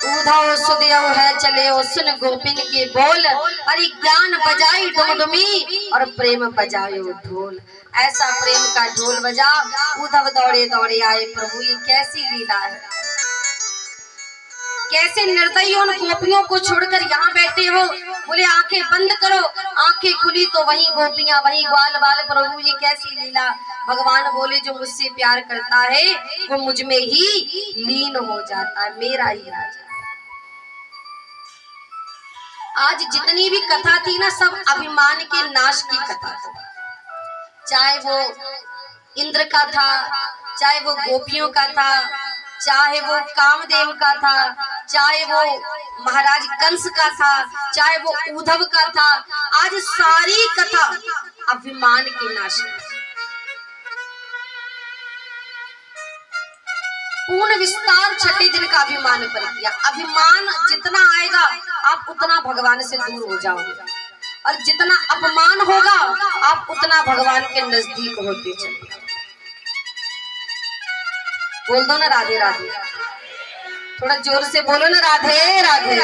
Speaker 1: उद्धव सुदेव है चले ओ सुन गोपिन के बोल, अरे ज्ञान बजाई डुमडुमी और प्रेम बजाए ढोल। ऐसा प्रेम का ढोल बजा, उद्धव दौड़े दौड़े आए। प्रभु ये कैसी लीला है, कैसे निर्दयी उन गोपियों को छोड़कर यहाँ बैठे हो। बोले आंखें बंद करो, आंखें खुली तो वही गोपियां, वही ग्वाल बाल। प्रभु ये कैसी लीला। भगवान बोले जो मुझसे प्यार करता है वो मुझ में ही लीन हो जाता है, मेरा ही राजा। आज जितनी भी कथा थी ना, सब अभिमान के नाश की कथा थी। चाहे वो इंद्र का था, चाहे वो गोपियों का था, चाहे वो कामदेव का था, चाहे वो महाराज कंस का था, चाहे वो उद्धव का था। आज सारी कथा अभिमान के नाश की। पूर्ण विस्तार छठे दिन का अभिमान पर किया। अभिमान जितना आएगा आप उतना भगवान से दूर हो जाओगे, और जितना अपमान होगा आप उतना भगवान के नजदीक होते चले। बोल दो ना राधे राधे, थोड़ा जोर से बोलो ना राधे राधे।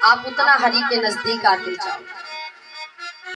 Speaker 1: आप उतना हरि के नजदीक आते जाओ।